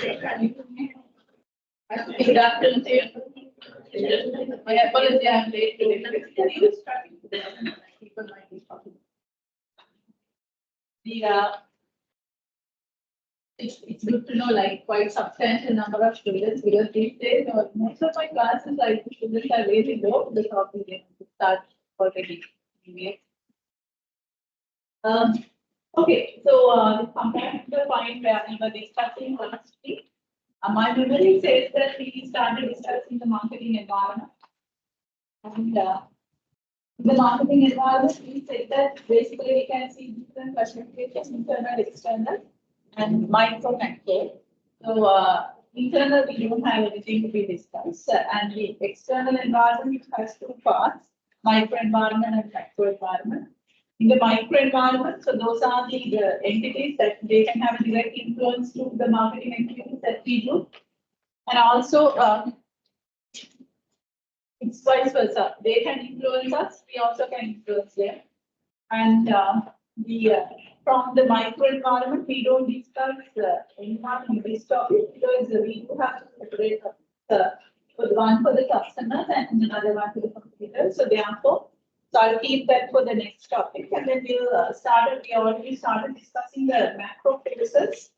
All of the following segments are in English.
Good afternoon to you. My apology, I'm late today. It's good to know like quite substantial number of students because these days most of my classes like the students are really low. The topic to start already. Okay, so come back to the point where we were discussing last week. My memory says that we started discussing the marketing environment. And the marketing environment, we said that basically we can see different classifications, internal, external, and micro macro. So internal, we don't have anything to be discussed. And the external environment, it has two parts, micro environment and macro environment. In the micro environment, so those are the entities that they can have a direct influence to the marketing activities that we do. And also, it's vice versa. They can influence us, we also can influence them. And from the micro environment, we don't discuss anything in this topic because we do have to separate one for the customers and another one for the computers. So therefore, so I'll keep that for the next topic, and then we already started discussing the macro forces.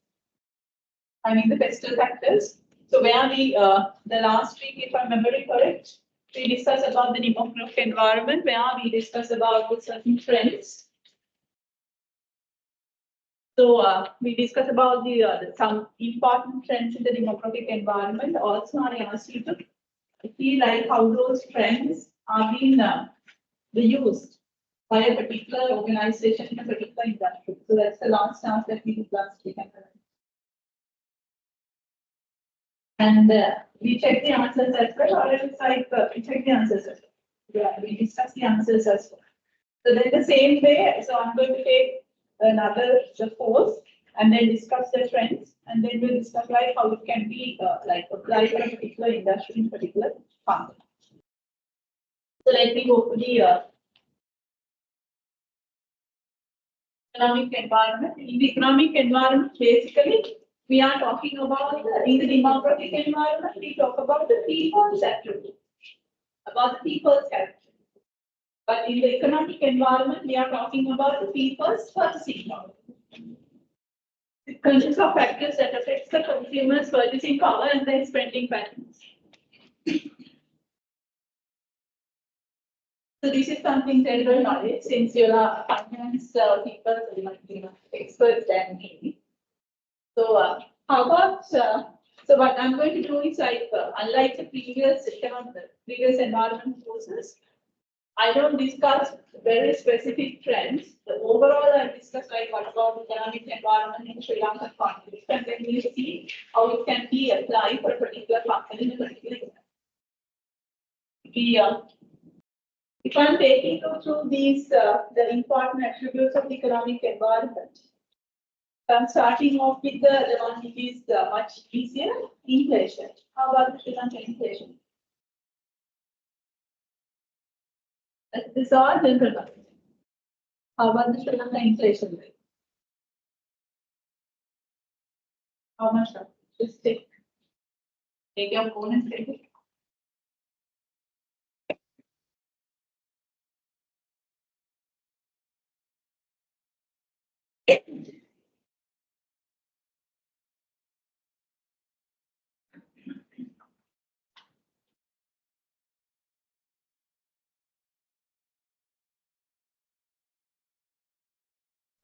I mean the pestle factors. So where we the last week, if I remember correct, we discussed about the demographic environment, where we discussed about the certain trends. So we discussed about the some important trends in the demographic environment. Also, I asked you to see like how those trends are being used by a particular organization in a particular industry. So that's the last task that we did last week. And we check the answers as well, or it's like we check the answers as well. Yeah, we discuss the answers as well. So then the same way, so I'm going to take another course and then discuss the trends, and then we'll discuss like how it can be like applied to a particular industry in particular company. So let me go to the economic environment. In the economic environment, basically, we are talking about in the demographic environment, we talk about the people's attribute, about the people's character. But in the economic environment, we are talking about the people's purchasing power. It consists of factors that affect the consumer's purchasing power and their spending patterns. So this is something general knowledge, since you are finance people, so you might be experts than me. So how about so what I'm going to do is like unlike the previous environment courses, I don't discuss very specific trends. The overall I discuss like what about the economic environment in Sri Lanka context, and then we see how it can be applied for a particular company in a particular if I'm taking you through these the important attributes of the economic environment, I'm starting off with the one which is much easier, inflation. How about the Sri Lanka inflation? This is all general knowledge. How about the Sri Lanka inflation rate? How much? Just take your phone and take it.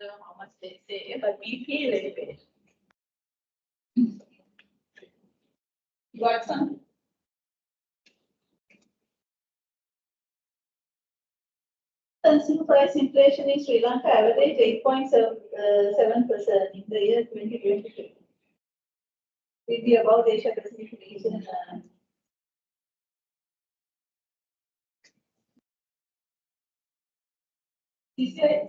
How much they say, but we feel it. Got some? Consumer price inflation in Sri Lanka averaged 8.7% in the year 2022. With the above Asia Pacific region. This year,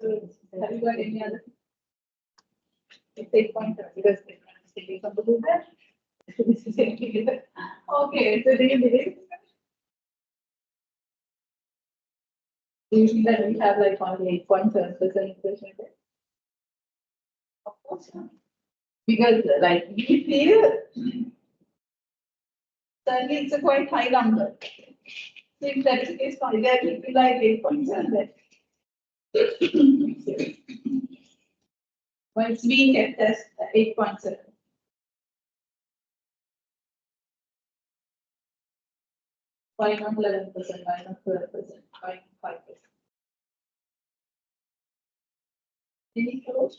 have you got any other? It's 8.7 because they can do that. Okay, so do you believe? Do you think that we have like only 8.7% inflation rate? Of course not. Because like we feel certainly it's a quite high number. So if that is the case, that would be like 8.7. Well, it's being kept as 8.7. Why not 11%? Why not 12%? Why not 5%? Any clues?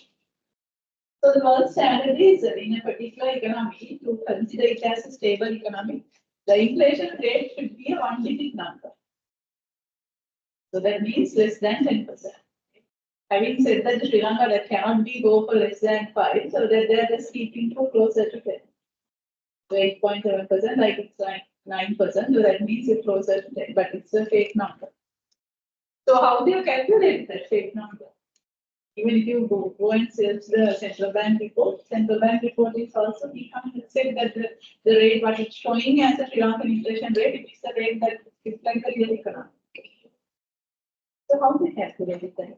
So the world standard is in a particular economy to consider it as a stable economy. The inflation rate should be a one-digit number. So that means less than 10%. Having said that, the Sri Lanka that cannot be go for less than 5, so that they are just keeping to closer to 10. So 8.7%, like it's like 9%, so that means it's closer to 10, but it's a fake number. So how do you calculate that fake number? Even if you go and search the central bank report is also, we can't accept that the rate what it's showing as a Sri Lankan inflation rate, it is the rate that is like the real economy. So how do they calculate it then?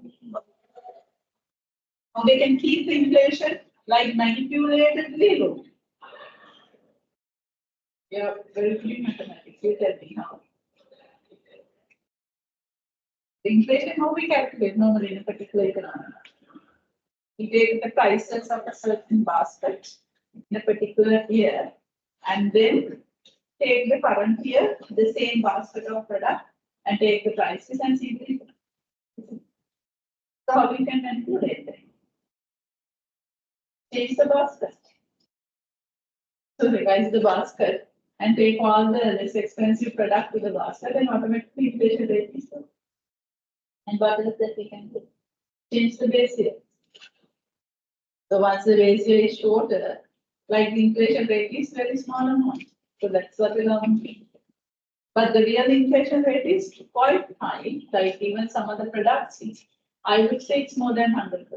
How they can keep the inflation like manipulatedly low? Yeah, very good in mathematics. You tell me how. The inflation, how we calculate normally in a particular economy? We take the prices of a certain basket in a particular year and then take the current year, the same basket of product, and take the prices and see the difference. So how we can manipulate them? Change the basket. So revise the basket and take all the less expensive product to the basket and automatically inflation rate is low. And what else that we can do? Change the base year. So once the base year is shorter, like the inflation rate is very small amount. So that's what we are doing. But the real inflation rate is quite high, like even some of the products, I would say it's more than 100%.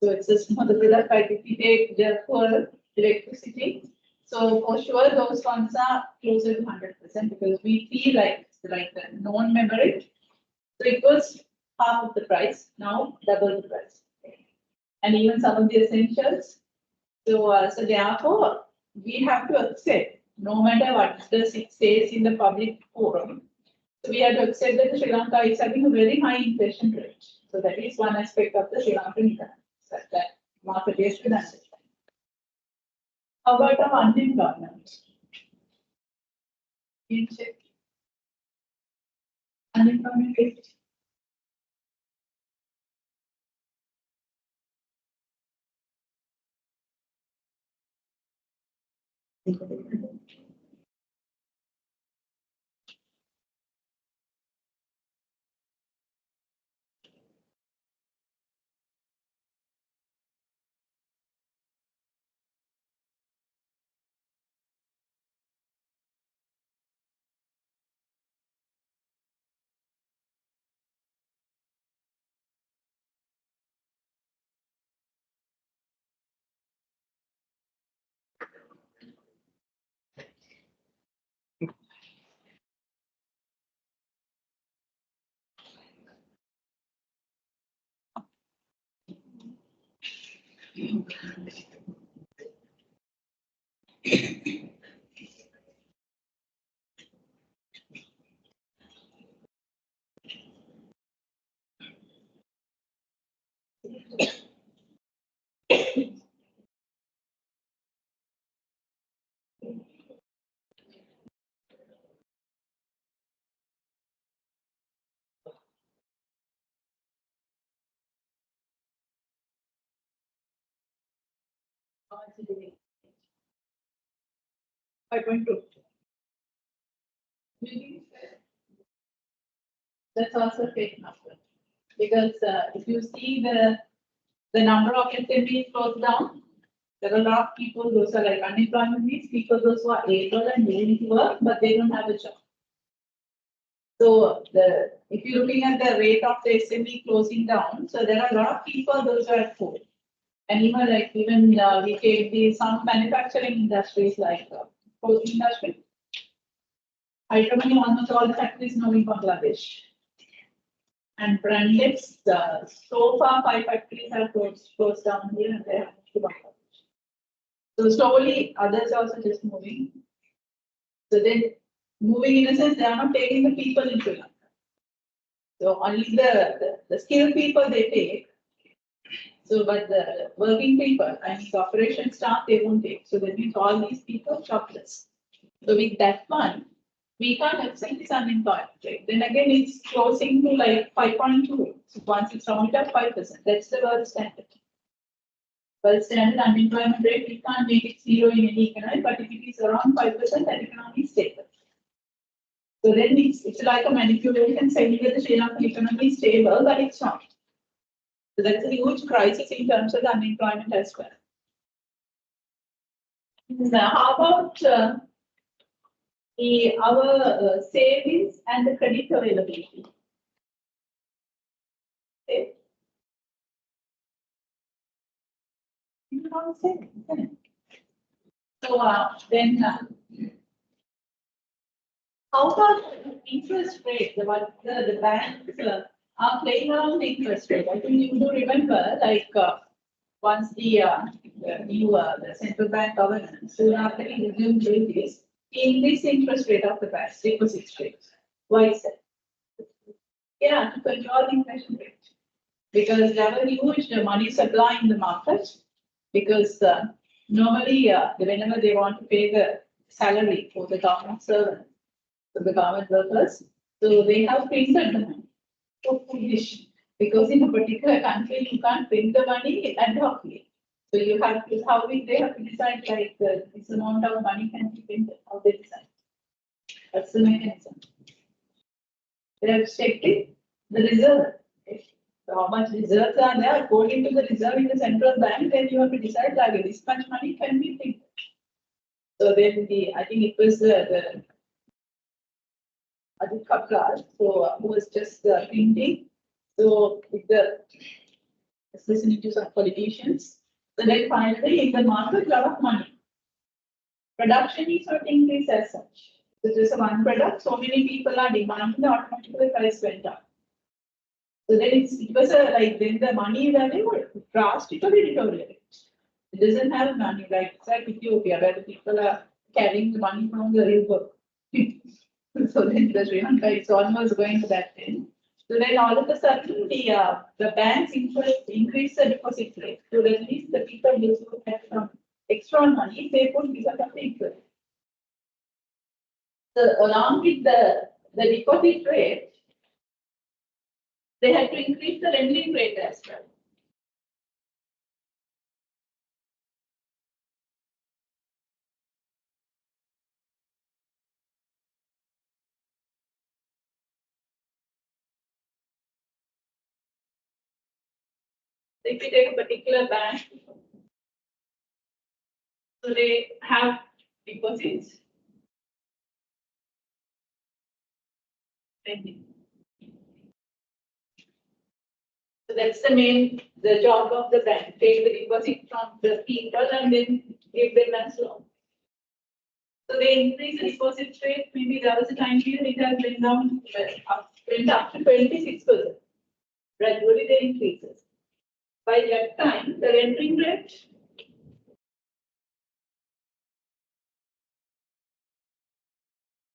So it's just for the product, like if you take the full electricity, so for sure those ones are closer to 100% because we feel like the non-memory. So it was half of the price, now double the price. And even some of the essentials. So, so therefore, we have to accept, no matter what it says in the public forum, so we have to accept that the Sri Lanka is having a very high inflation rate. So that is one aspect of the Sri Lankan economy that market is to understand. How about the unemployment? In check. Unemployment rate. How much is it? 5.2. That's also a fake number. Because if you see the number of SMEs goes down, there are a lot of people, those are like unemployment means people those who are able and willing to work, but they don't have a job. So if you're looking at the rate of the SME closing down, so there are a lot of people those who are poor. And even like we take some manufacturing industries like clothing industry. Hydromani, almost all the factories now in Bangladesh. And brandeds, so far 5 factories have closed down here and they have moved to Bangladesh. So slowly others are also just moving. So then moving in a sense, they are not taking the people in Sri Lanka. So only the skilled people they take. So but the working people and the operation staff they won't take. So that means all these people jobless. So with that one, we can't accept this unemployment rate. Then again, it's closing to like 5.2. So once it's rounded up 5%, that's the world standard. World standard unemployment rate, we can't make it zero in any economy, but if it is around 5%, that economy is stable. So then it's like a manipulation saying that the Sri Lankan economy is stable, but it's not. So that's a huge crisis in terms of the unemployment as well. Now, how about our savings and the credit availability? Okay. So then, how about interest rate? The banks are playing around the interest rate. I think you do remember, like once the new the central bank governance, soon after it resumed this, increase the interest rate of the banks, deposit rate. Why is that? Yeah, to control the inflation rate. Because there were huge money supply in the market. Because normally, whenever they want to pay the salary for the government servants, for the government workers, so they have printed the money. So foolish. Because in a particular country, you can't print the money ad hoc. So you have to, they have to decide like this amount of money can be printed, how they decide. That's the mechanism. They have checked it, the reserve. So how much reserves are there according to the reserve in the central bank, then you have to decide like this much money can be printed. So then I think it was the Adit Kaplar, so who was just printing. So with listening to some politicians, so then finally in the market, a lot of money. Production is not increased as such. So just one product, so many people are demanding, automatically price went up. So then it was like then the money value drastically deteriorated. It doesn't have money like it's like Ethiopia where the people are carrying the money from the river. So then the Sri Lanka is almost going to that thing. So then all of a sudden the banks increase the deposit rate. So at least the people who have some extra money, they put because of the interest. So along with the deposit rate, they had to increase the lending rate as well. If you take a particular bank, so they have deposits. So that's the job of the bank, take the deposit from the people and then give them as loan. So they increase the deposit rate, maybe there was a time period it has went down, went up to 26%. Gradually they increases. By that time, the lending rate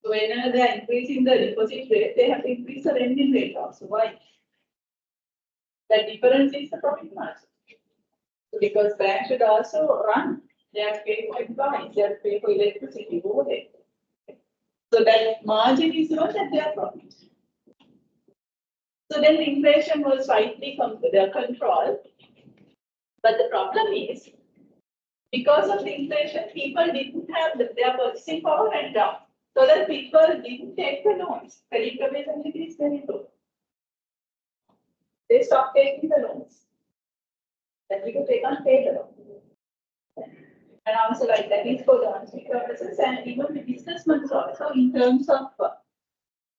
so whenever they are increasing the deposit rate, they have to increase the lending rate also. Why? The difference is the profit margin. So because banks should also run, they have to pay for employees, they have to pay for electricity, overhead. So that margin is not at their profit. So then the inflation was slightly under control. But the problem is, because of the inflation, people didn't have their purchasing power went down. So that people didn't take the loans. Credit availability is very low. They stopped taking the loans. That's because they can't pay the loan. And also like that is for the unsecured purposes and even the businessmen also in terms of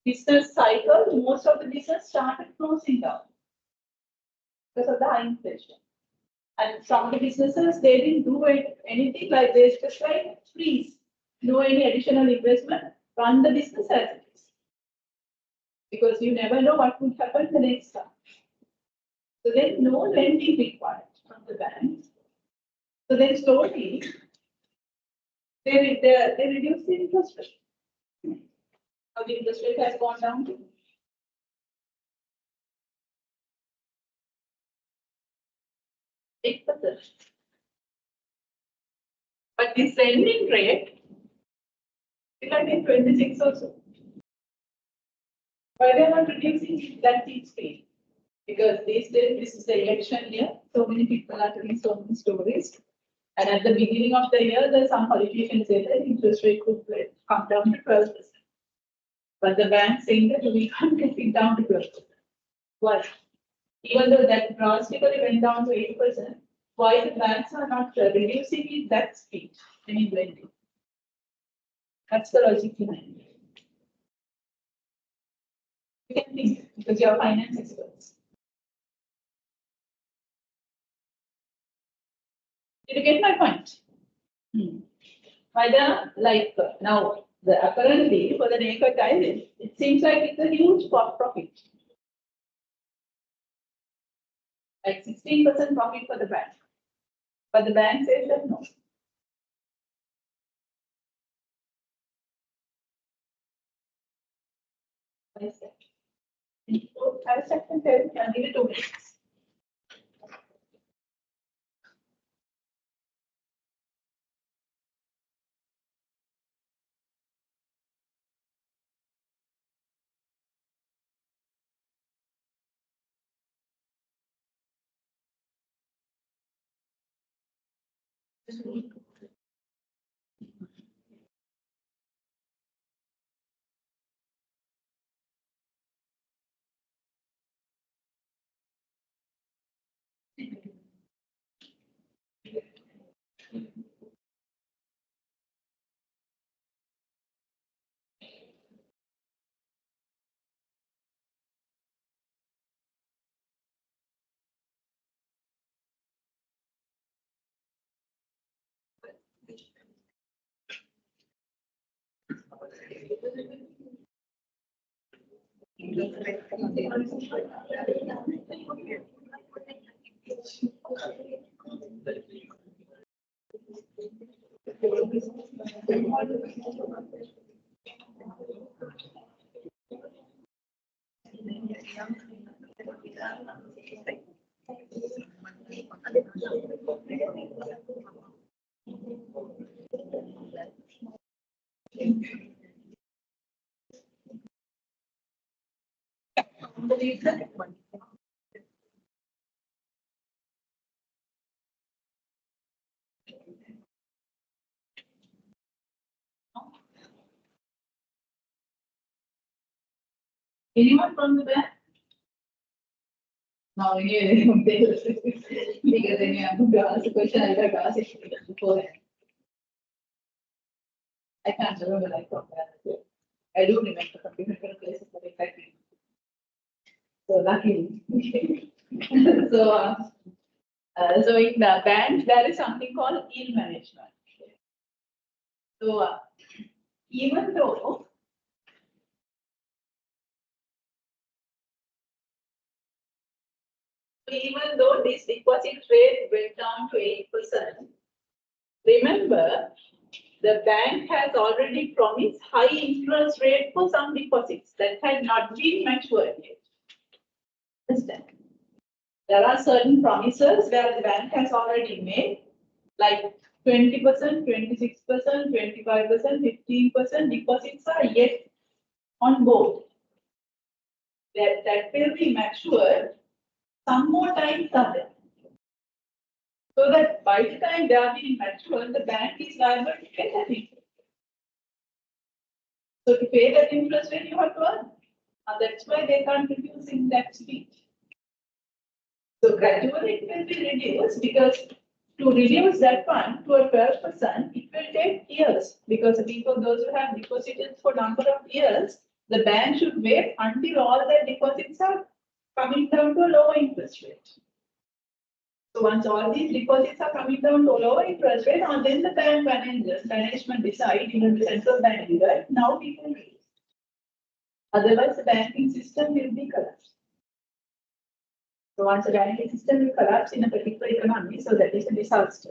business cycle, most of the business started closing down because of the high inflation. And some of the businesses, they didn't do anything like this, just like freeze, no any additional investment, run the business as it is. Because you never know what would happen the next time. So there's no lending required from the banks. So then slowly, they reduce the interest rate. Now the interest rate has gone down to 8%. But this lending rate is like in 26 or so. Why they are not reducing that speed? Because these days this is the election year, so many people are telling so many stories. And at the beginning of the year, there's some politicians say that interest rate could come down to 12%. But the bank saying that we can't get it down to 12%. Why? Even though that drastically went down to 8%, why the banks are not reducing it that speed in lending? That's the logic behind it. You can think because you are finance experts. Did you get my point? Whether like now apparently for the naked eye, it seems like it's a huge profit. Like 16% profit for the bank. But the bank says that no. What is that? Have a second, I'll give it 2 minutes. Anyone from the back? No, because then you have to ask a question, I got to ask it before. I can't remember like that. I do remember from different places, but exactly. So luckily. so in the bank, there is something called yield management. So even though this deposit rate went down to 8%, remember the bank has already promised high interest rate for some deposits that had not been matured yet. Understand? There are certain promises where the bank has already made, like 20%, 26%, 25%, 15% deposits are yet on board. That will be matured. Some more times are there. So that by the time they are being matured, the bank is liable to pay that interest. So to pay that interest rate, you have to earn. That's why they can't reduce in that speed. So gradually it will be reduced because to reduce that one to a 12%, it will take years because the people, those who have deposited for number of years, the bank should wait until all their deposits are coming down to a lower interest rate. So once all these deposits are coming down to lower interest rate, and then the bank management decide, even the central bank decide, now people raise. Otherwise, the banking system will be collapsed. So once the banking system will collapse in a particular economy, so that is a disaster.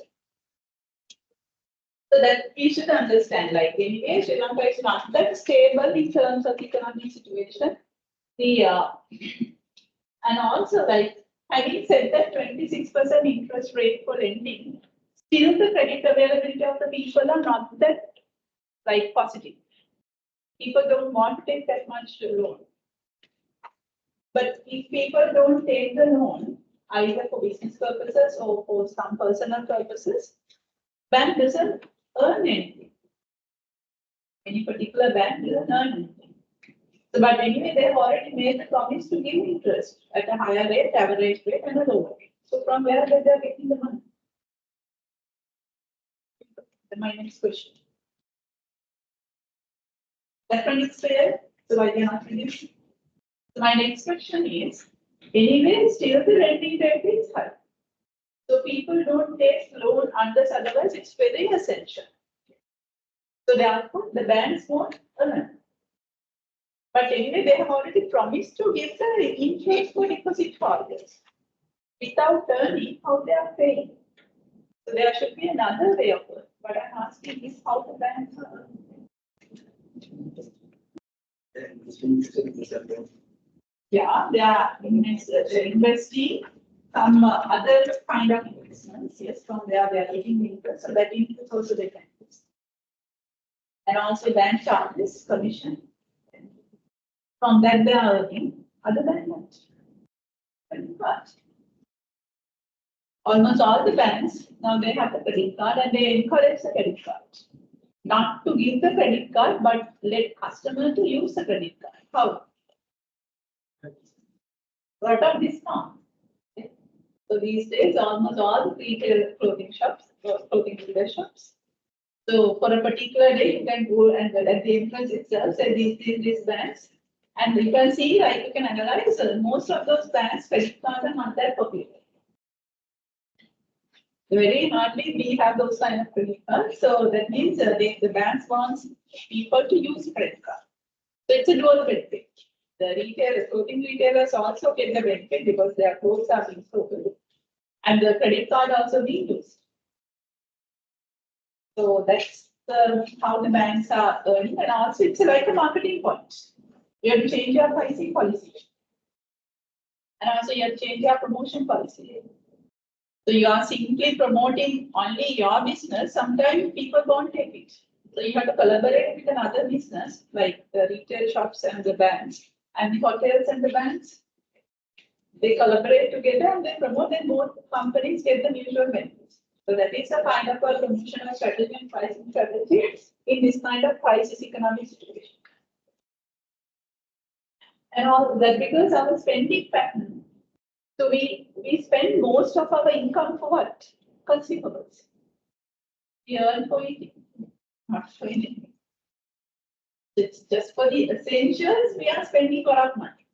So that we should understand, like anyway, Sri Lanka is not that stable in terms of economic situation. And also like having said that 26% interest rate for lending, still the credit availability of the people are not that like positive. People don't want to take that much loan. But if people don't take the loan, either for business purposes or for some personal purposes, bank doesn't earn anything. Any particular bank doesn't earn anything. So, but anyway, they have already made the promise to give interest at a higher rate, average rate, and a lower rate. So, from where they are getting the money? My next question. That one is clear. So, I cannot finish. So, my next question is: anyway, still the lending rate is high. So, people don't take loan unless otherwise it's very essential. So, therefore, the banks won't earn. But anyway, they have already promised to give the interest for deposit holders. Without earning, how they are paying. So there should be another way of it. But I'm asking is how the banks are earning. Yeah, they are investing some other kind of investments. Yes, from there they are getting interest. So that interest also they can use. And also bank charges, commission. From that they are earning, other than that. Almost all the banks, now they have the credit card and they encourage the credit card. Not to give the credit card, but let customer to use the credit card. How? What of discount? So these days, almost all retail clothing shops, clothing dealer shops. So for a particular day, you can go and at the entrance itself, say these banks. And you can see, like you can analyze, most of those banks, credit cards are not that popular. Very hardly we have those kind of credit cards. So that means the banks want people to use credit card. So it's a dual benefit. The retailers, clothing retailers also get the benefit because their clothes are being sold. And the credit card also being used. So that's how the banks are earning. And also it's like a marketing point. You have to change your pricing policy. And also you have to change your promotion policy. So you are simply promoting only your business. Sometimes people won't take it. So you have to collaborate with another business, like the retail shops and the banks, and the hotels and the banks. They collaborate together and they promote, and both companies get the mutual benefits. So that is a kind of a promotional strategy and pricing strategy in this kind of crisis economic situation. And all that because our spending pattern. So we spend most of our income for what? Consumables. We earn for eating, not for anything. It's just for the essentials, we are spending a lot of money.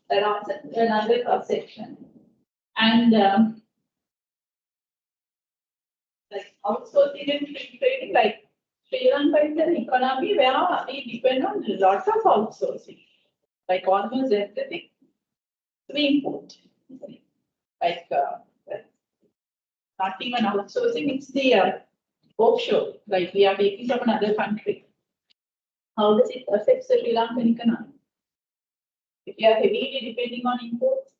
That's another cross section. And like outsourcing and trading, like Sri Lanka is an economy where we depend on lots of outsourcing, like almost everything we import. Like not even outsourcing, it's the offshore, like we are taking from another country. How does it affect the Sri Lankan economy? If you are heavily depending on imports,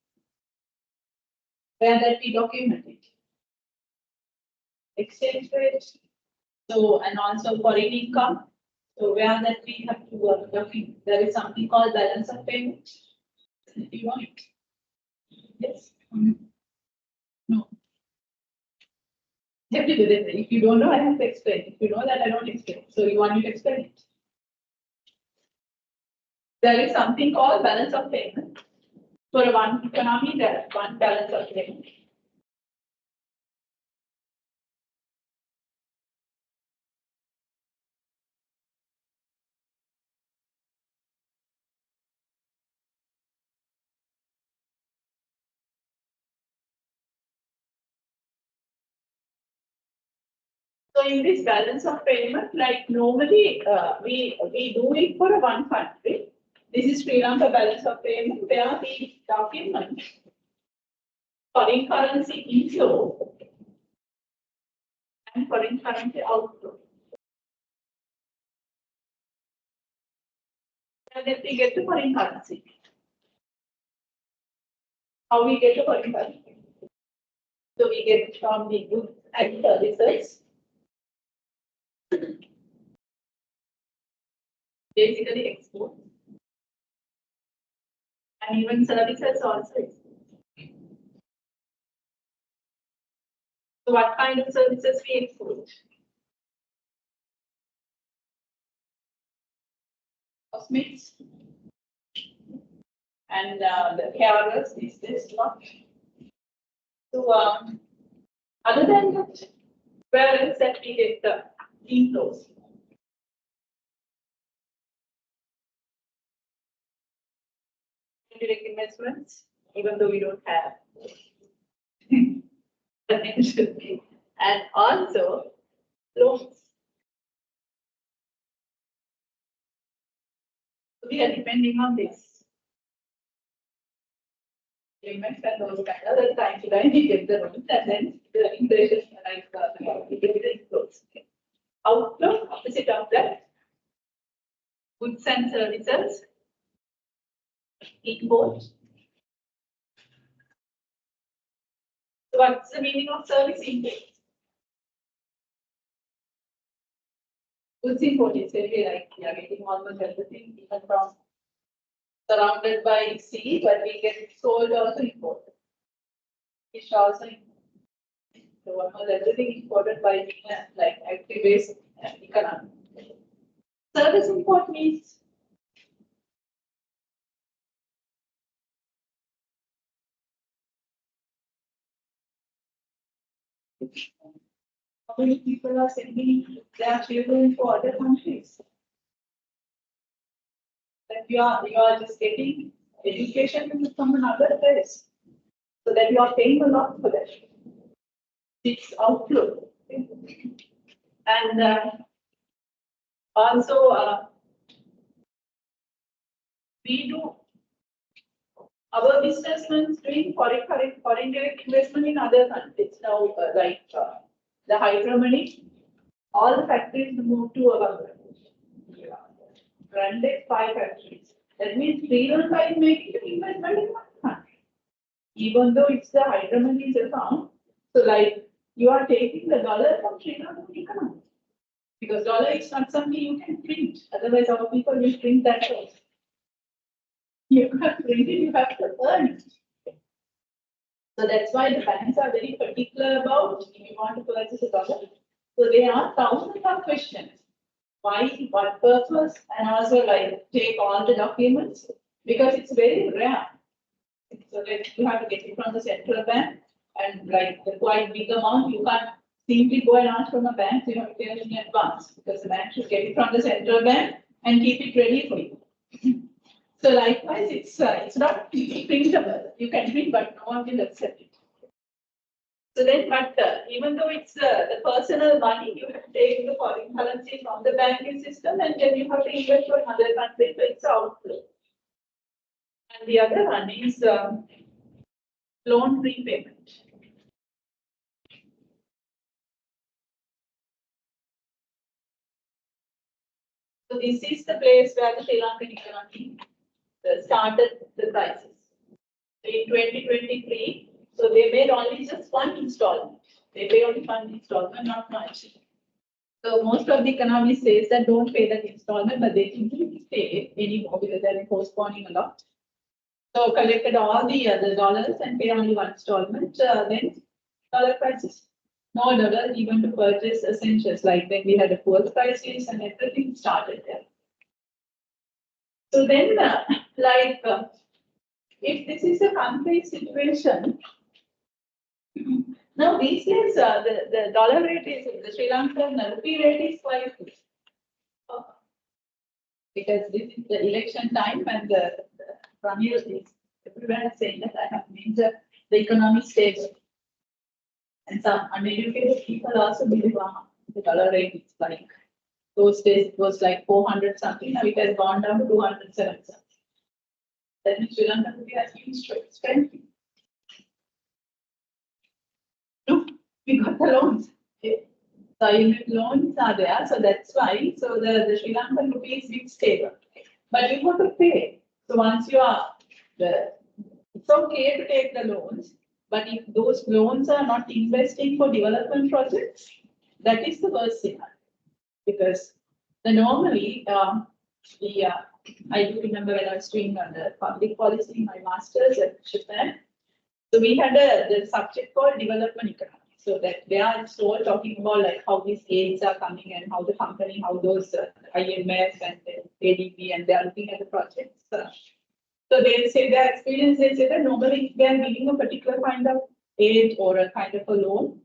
where that we document it. Exchange rates, so and also foreign income, so where that we have to document. There is something called balance of payment. If you want it. Yes. No. You have to do that. If you don't know, I have to explain. If you know that, I don't explain. So you want me to explain it? There is something called balance of payment. For one economy, there is one balance of payment. So in this balance of payment, like normally we do it for one country. This is Sri Lanka balance of payment where we document foreign currency inflow and foreign currency outflow. And then we get the foreign currency. How we get the foreign currency? So we get it from the goods and services. Basically export. And even services also export. So what kind of services we export? Cosmetics. And the carers is this lot. So other than that, where else that we get the inflows? Direct investments, even though we don't have. But it should be. And also loans. We are depending on this. Payments and those kind of the time to time we get the loans and then the interest like we get the inflows. Outflow, opposite of that, goods and services, import. So what's the meaning of service import? Goods import is very like we are getting almost everything even from surrounded by sea, but we get sold also imported. Fish also imported. So almost everything imported by like active-based economy. Service import means how many people are sending their children to other countries? That you are just getting education from another place, so that you are paying a lot for that. It's outflow, and also we do our businessmen doing foreign direct investment in other countries now, like the hydro money, all the factories move to our country. Branded 5 factories. That means Sri Lanka is making the investment in one country. Even though it's the hydro money is account, so like you are taking the dollar from Sri Lankan economy. Because dollar is not something you can print. Otherwise, our people will print that first. You can't print it, you have to earn it. So that's why the banks are very particular about if you want to purchase a dollar. So there are thousands of questions. Why, what purpose, and also like take all the documents because it's very rare. So that you have to get it from the central bank and like the quite big amount, you can't simply go and ask from a bank, you have to pay in advance because the bank should get it from the central bank and keep it ready for you. So likewise, it's not printable. You can print, but no one will accept it. So then, but even though it's the personal money, you have to take the foreign currency from the banking system, and then you have to invest for another country, so it's outflow. And the other one is loan repayment. So this is the place where the Sri Lankan economy started the crisis. In 2023, so they made only just one installment. They pay only one installment, not much. So most of the economy says that don't pay that installment, but they simply pay anymore because they're postponing a lot. So collected all the dollars and pay only one installment. Then dollar crisis. No dollar even to purchase essentials like when we had a fuel crisis and everything started there. So then, if this is a country situation, now these days the dollar rate is the Sri Lankan rupee rate is quite good. Because this is the election time and the Premier is everywhere saying that I have made the economy stable. And some uneducated people also believe the dollar rate is like, those days it was like 400 something, now it has gone down to 207 something. That means Sri Lanka has huge strength. No, we got the loans. Okay. So IMF loans are there, so that's why. So the Sri Lankan rupee is big stable. But you got to pay. So once you are it's okay to take the loans, but if those loans are not investing for development projects, that is the worst scenario. Because normally, I do remember when I was doing the public policy, my master's at Japan. So we had the subject called development economics. So that they are all talking about like how these aids are coming and how the company, how those IMF and the ADB and they are looking at the projects. So they say their experience, they say that normally if they are giving a particular kind of aid or a kind of a loan,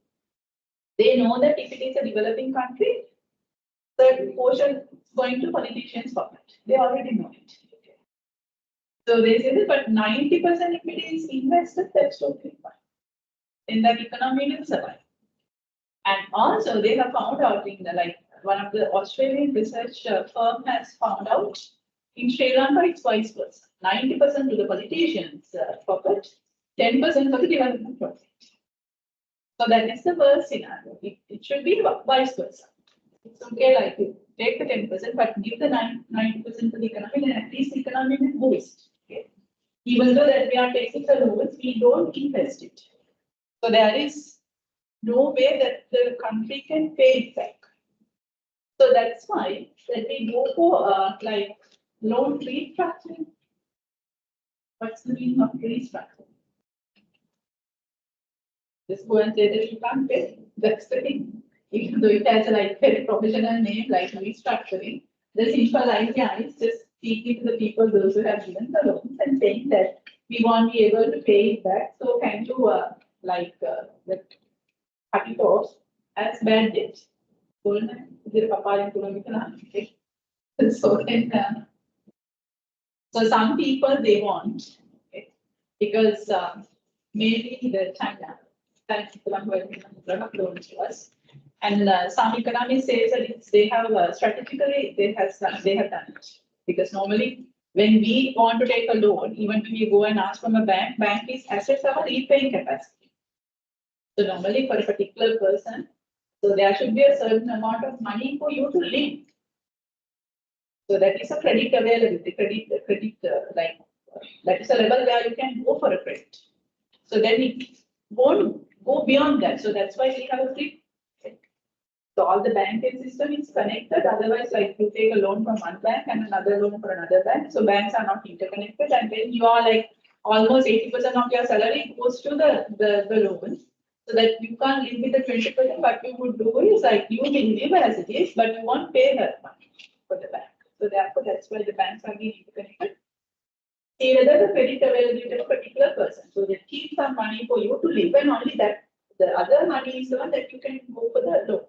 they know that if it is a developing country, certain portion is going to politicians' pocket. They already know it. So they say that, but 90% if it is invested, that's totally fine. Then that economy will survive. And also they have found out in the, like one of the Australian research firm has found out in Sri Lanka it's vice versa. 90% to the politicians' pocket, 10% for the development project. So that is the worst scenario. It should be vice versa. It's okay, like you take the 10%, but give the 90% to the economy, and at least the economy will boost. Okay. Even though that we are taking the loans, we don't invest it. So there is no way that the country can pay it back. So that's why that we go for like loan restructuring. What's the meaning of restructuring? Just go and say that you can't pay. That's the thing. Even though it has a like very professional name like restructuring, the simple idea is just speaking to the people, those who have given the loans, and saying that we won't be able to pay it back. So can you cut it off as bad debt? So then, so some people they want, okay, because maybe the China, loans to us, and some economists say that they have strategically they have done it, because normally when we want to take a loan, even when we go and ask from a bank is assess our repaying capacity. So normally for a particular person, so there should be a certain amount of money for you to live. So that is a credit availability, that is a level where you can go for a credit. So then it won't go beyond that. So that's why we have a flip. So all the banking system is connected. Otherwise, like you take a loan from one bank and another loan for another bank. So banks are not interconnected, and then you are like almost 80% of your salary goes to the loan. So that you can't live with the 20%. What you would do is like you will live as it is, but you won't pay that money for the bank. So therefore, that's why the banks are being interconnected. See whether the credit availability of a particular person. So they keep some money for you to live, and only that the other money is the one that you can go for the loan.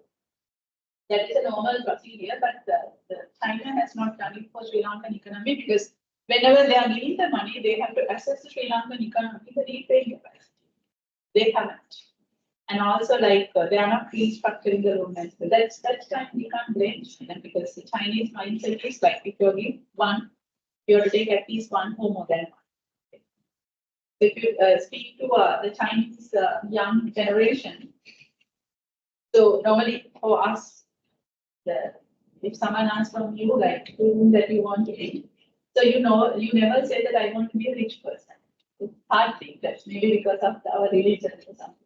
That is a normal procedure, but the China has not done it for Sri Lankan economy, because whenever they are giving the money, they have to assess the Sri Lankan economy, the repaying capacity. They haven't. And also, like they are not restructuring the loan as well. That's time we can't blame China, because the Chinese mindset is like if you give one, you have to take at least one or more than one. If you speak to the Chinese young generation, so normally for us, if someone asks from you like whom that you want to be, so you never say that I want to be a rich person. It's hard thing, that's maybe because of our religion or something.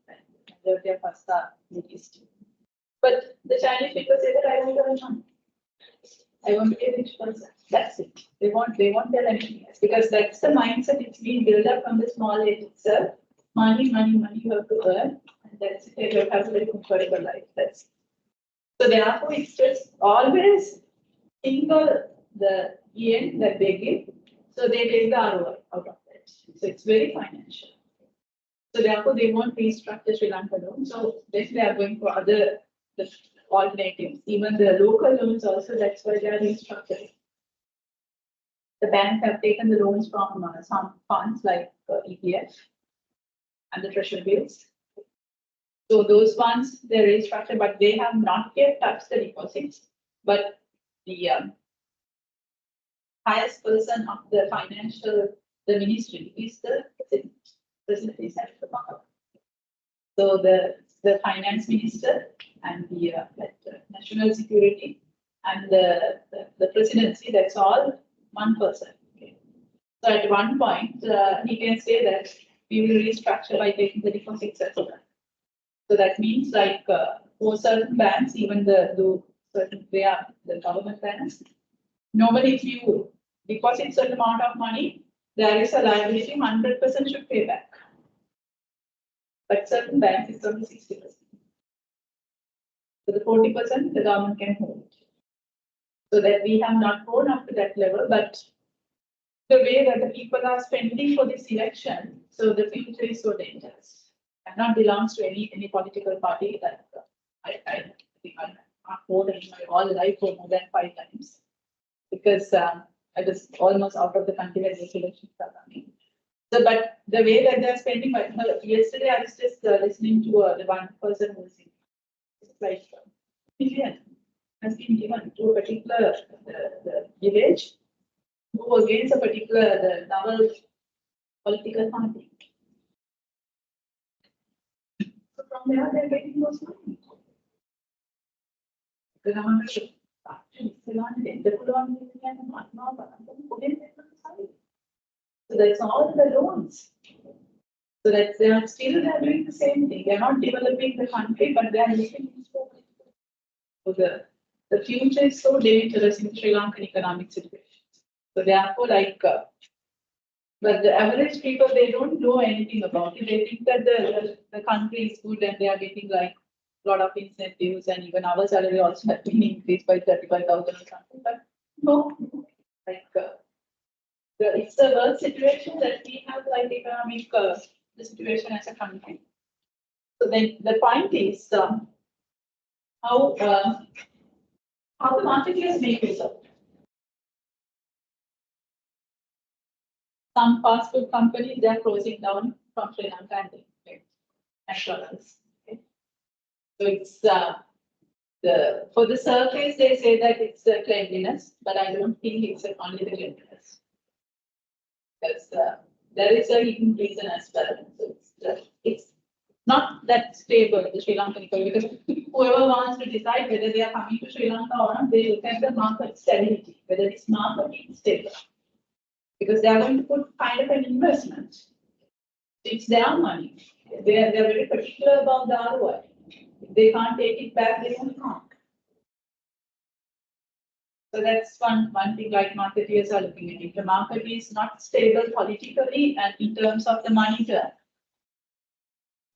But the Chinese people say that I want to earn money. I want to be a rich person. That's it. They won't tell anything else, because that's the mindset. It's being built up from the small age itself. Money, you have to earn, and that's it. You have a very comfortable life. That's it. So therefore, it's just always single the yen that they give. So they take the ROI out of it. So it's very financial. So therefore, they won't restructure Sri Lanka loan. So then they are going for other alternatives. Even the local loans also, that's why they are restructuring. The banks have taken the loans from some funds like ETF and the treasury bills. So those ones, they restructured, but they have not yet touched the deposits. But the highest person of the the ministry is the president. President is at the bottom. So the finance minister and the national security and the presidency, that's all one person. Okay. So at one point, he can say that we will restructure by taking the deposits as well. So that means like for certain banks, even certain they are the government banks. Normally, if you deposit certain amount of money, there is a liability 100% should pay back. But certain banks it's only 60%. So the 40% the government can hold. So that we have not gone up to that level, but the way that the people are spending for this election, so the future is so dangerous. And not belongs to any political party that I think I've voted in my whole life for more than 5 times. Because I was almost out of the country when these elections are coming. So, but the way that they're spending, yesterday I was just listening to the one person who was like million has been given to a particular the village who against a particular the double political party. So from there they're getting those money. The government should actually so that's all the loans. So that they are still doing the same thing. They are not developing the country, but they are making it so the future is so dangerous in Sri Lankan economic situation. So therefore, like, but the average people, they don't know anything about it. They think that the country is good and they are getting like a lot of incentives, and even our salary also has been increased by 35,000 or something. But no, like it's a worse situation that we have like economic the situation as a country. So then the point is how the marketplace make use of it. Some fast food companies they are closing down from Sri Lanka and McDonald's. Okay. So it's for the surface they say that it's cleanliness, but I don't think it's only the cleanliness. Because there is a hidden reason as well. So it's not that stable, the Sri Lankan economy, because whoever wants to decide whether they are coming to Sri Lanka or not, they look at the market stability, whether this market is stable. Because they are going to put kind of an investment. It's their money. They're very particular about the ROI. If they can't take it back, they won't count. So that's one thing like marketeers are looking at. If the market is not stable politically and in terms of the money term,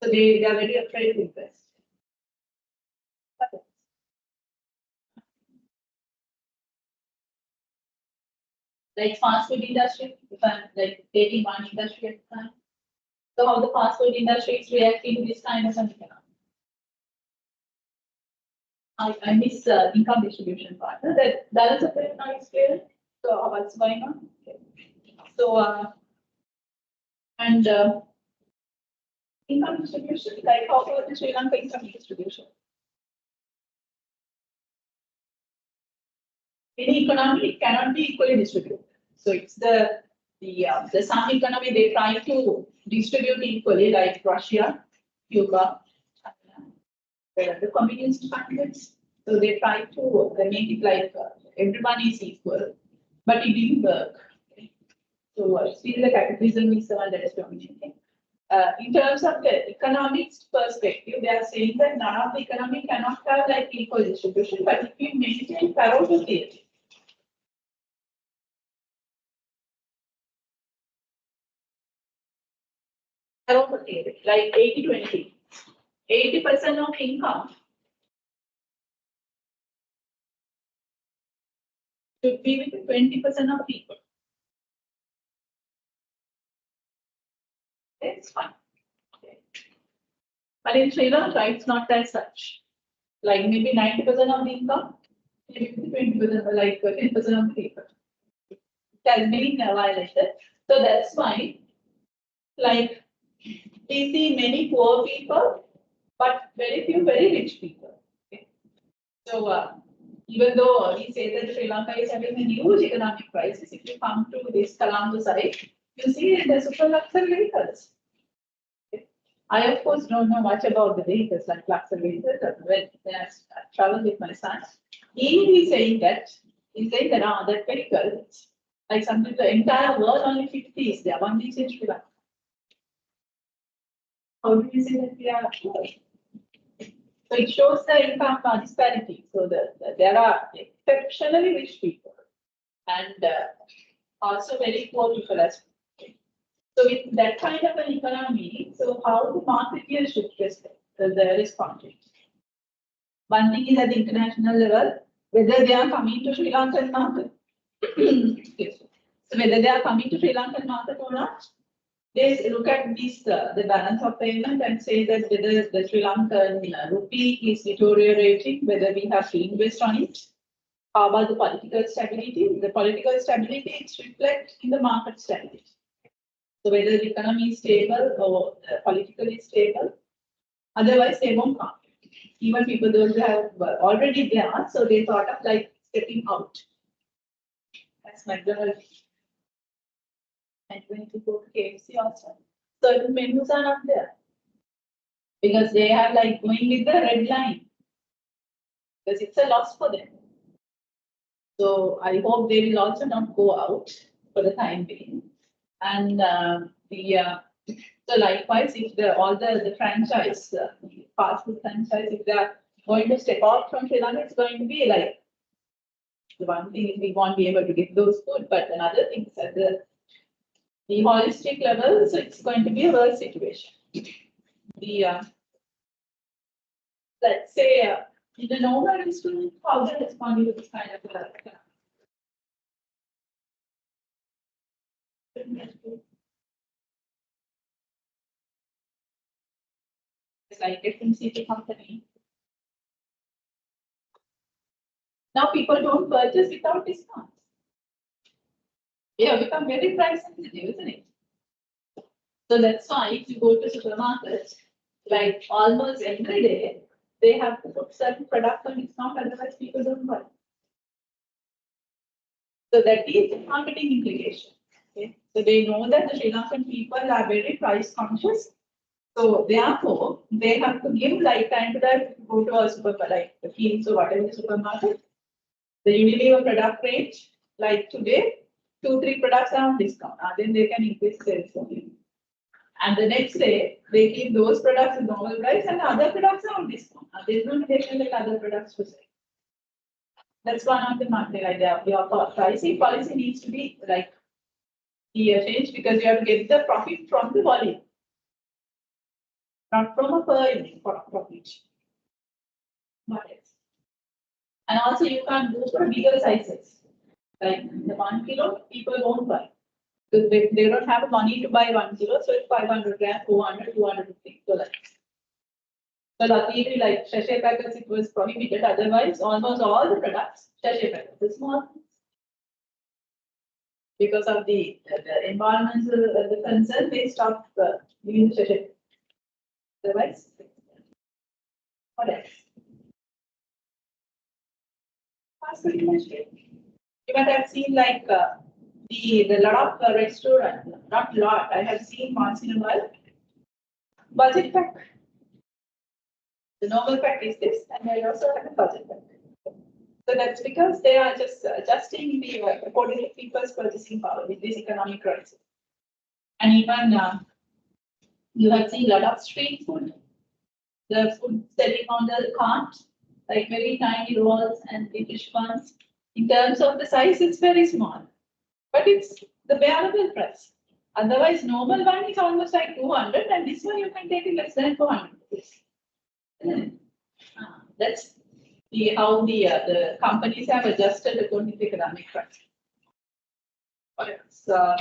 so they are very afraid to invest. Like fast food industry, if I'm like taking one industry at a time. So how the fast food industry is reacting to this kind of an economy. I miss income distribution part. That is a very nice clear. So what's going on? Okay. So and income distribution, like how about the Sri Lanka income distribution? Any economy it cannot be equally distributed. So it's the some economy they try to distribute equally, like Russia, Cuba, the communist countries. So they try to make it like everyone is equal, but it didn't work. Okay. So still the capitalism is the one that is dominating. In terms of the economics perspective, they are saying that none of the economy cannot have like equal distribution, but if you maintain parallel theory, like 80-20, 80% of income should be with 20% of people. It's fine. Okay. But in Sri Lanka, it's not as such. Like maybe 90% of the income, maybe 20%, like 10% of the people. It has been violated. So that's why, like, we see many poor people but very few very rich people. Okay. So even though we say that Sri Lanka is having a huge economic crisis, if you come to this Colombo side, you see the super luxury vehicles. Okay. I of course don't know much about the vehicles like luxury vehicles, but when I travel with my son, he is saying that that vehicle, like something the entire world only 50 is there, one is in Sri Lanka. How do you say that we are poor? So it shows the income disparity. So there are exceptionally rich people and also very poor people as well. So with that kind of an economy, so how the marketeers should respond to it? One thing is at the international level, whether they are coming to Sri Lankan market. So whether they are coming to Sri Lankan market or not, they look at this the balance of payment and say that whether the Sri Lankan rupee is deteriorating, whether we have to invest on it. How about the political stability? The political stability is reflected in the market stability. So whether the economy is stable or politically stable, otherwise they won't come. Even people those who have already there, so they thought of like stepping out. That's McDonald's. And when you go to KFC also, certain menus are not there because they have like going with the red line because it's a loss for them. So I hope they will also not go out for the time being. And so likewise, if all the franchise, fast food franchise, if they are going to step out from Sri Lanka, it's going to be like the one thing is we won't be able to get those food, but another thing is at the holistic level, so it's going to be a worse situation. Let's say in the normal instrument, how they respond to this kind of it's like FMCG company. Now people don't purchase without discounts. They have become very price sensitive, isn't it? So that's why if you go to supermarkets, like almost every day, they have to put certain products on discount, otherwise people don't buy. So that is the marketing implication. Okay? So they know that the Sri Lankan people are very price conscious. So therefore, they have to give like time to that, go to a supermarket, like the Fields or whatever the supermarket, the Unilever product range, like today, 2-3 products are on discount. Then they can increase sales for you. And the next day, they keep those products at normal price and the other products are on discount. They don't take like other products to sell. That's one of the market idea. Your pricing policy needs to be like changed because you have to get the profit from the volume, not from a per unit profit. What else? And also you can't go for bigger sizes. Like the 1 kilo, people won't buy. Because they don't have money to buy 1 kilo, so it's 500 grams, 400, 250 dollars. So luckily, like sachet packets, it was prohibited. Otherwise, almost all the products, sachet packets, the small ones. Because of the environmental the concern, they stopped giving the sachet. Otherwise, what else? That's pretty much it. You might have seen like the lot of restaurant, not lot. I have seen once in a while. Budget pack. The normal pack is this, and I also have a budget pack. So that's because they are just adjusting the according to people's purchasing power with this economic crisis. And even you have seen a lot of street food. The food selling on the cart, like very tiny rolls and the fish ones. In terms of the size, it's very small, but it's the bearable price. Otherwise, normal one is almost like 200, and this one you can take it less than 400 rupees. That's how the companies have adjusted according to the economic crisis. So,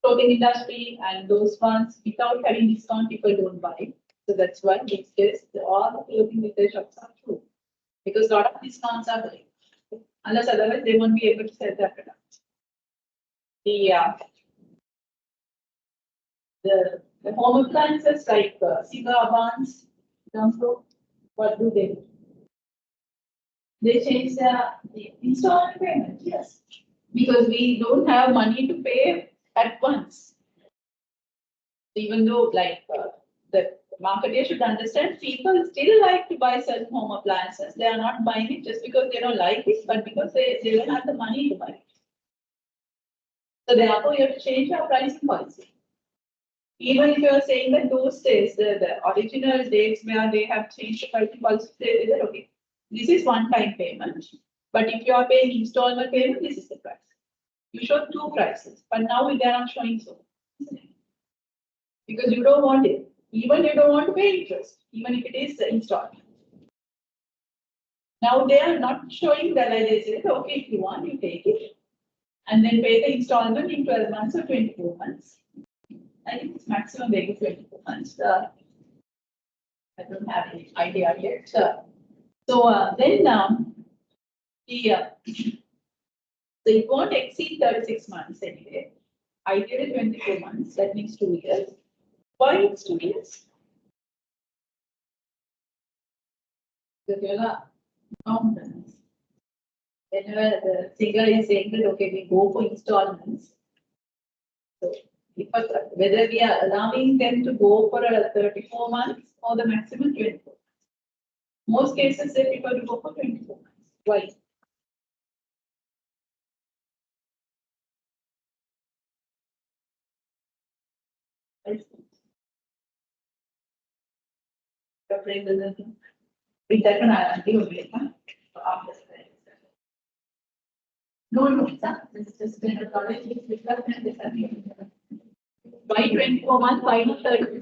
clothing industry and those ones without having discount, people don't buy. So that's why these days all the clothing retail shops are true because a lot of discounts are there. Unless otherwise they won't be able to sell their products. The The home appliances like cigar barns, what do they do? They change the installment payment, yes. Because we don't have money to pay at once. Even though the marketer should understand, people still like to buy certain home appliances. They are not buying it just because they don't like it, but because they don't have the money to buy it. So therefore, you have to change our pricing policy. Even if you are saying that those days, the original dates where they have changed the pricing policy, they say, okay, this is one-time payment. But if you are paying installment payment, this is the price. You show two prices, but now they are not showing so. Because you don't want it. Even you don't want to pay interest, even if it is the installment. Now they are not showing that, like they said, okay, if you want, you take it. And then pay the installment in 12 months or 24 months. I think it's maximum maybe 24 months. I don't have any idea yet. So it won't exceed 36 months anyway. Ideally 24 months, that means 2 years. Why it's 2 years? Because you are mountains. Whenever the singer is saying that, okay, we go for installments. So whether we are allowing them to go for 34 months or the maximum 24 months. Most cases they prefer to go for 24 months. Why? Your brain doesn't read that one. I'll give away. No, it's just been a college. Why 24 months? Why not 30?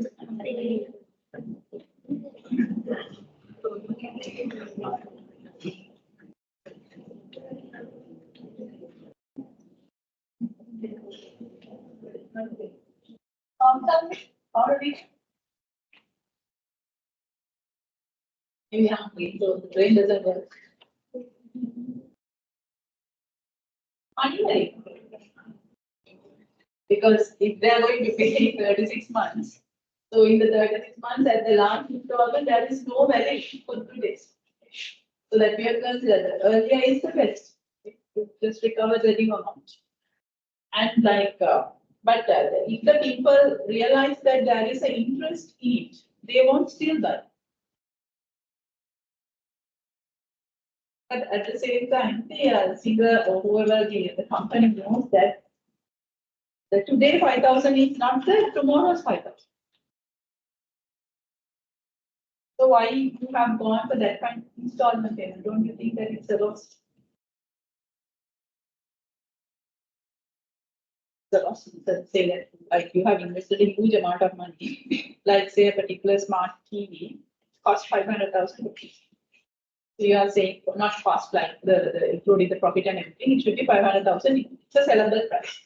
Already. Maybe hungry, so the brain doesn't work. Anyway, because if they are going to pay 36 months, so in the 36 months at the last installment, there is no valuation for 2 days. So that we have considered that earlier is the best. It just recovers the due amount. And but if the people realize that there is an interest in it, they won't steal that. But at the same time, the singer or whoever the company knows that today 5,000 is not there, tomorrow's 5,000. So why you have gone for that kind of installment payment? Don't you think that it's a loss? The loss, say that like you have invested a huge amount of money, like say a particular smart TV cost 500,000 rupees. So you are saying not cost like including the profit and everything, it should be 500,000. It's a sellable price.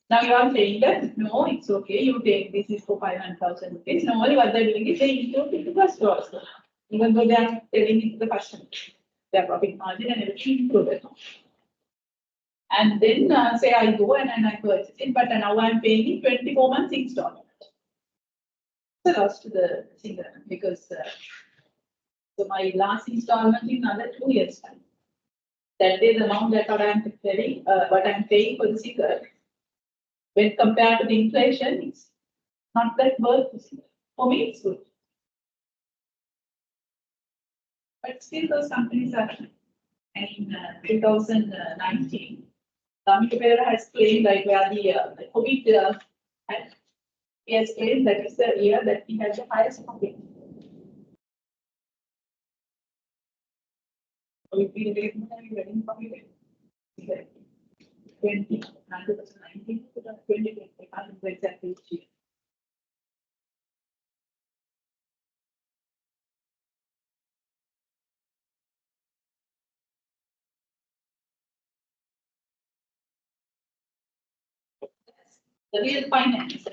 Now you are saying that no, it's okay. You take this is for 500,000 rupees. Normally, what they're doing is they include it to the customer also, even though they are telling it to the customer, their profit margin and everything included. And then say I go and I purchase it, but now I'm paying it 24 months installment. It's a loss to the singer because so my last installment in another 2 years time. That is the amount that what I'm paying, what I'm paying for the singer. When compared to the inflation, it's not that worth. For me, it's good. But still, those companies are in 2019. Tamil has claimed like where the COVID he has claimed that is the year that he has the highest profit. So if we rate wedding profit, 2019 to 2020, I can't remember exactly which year. The real finance.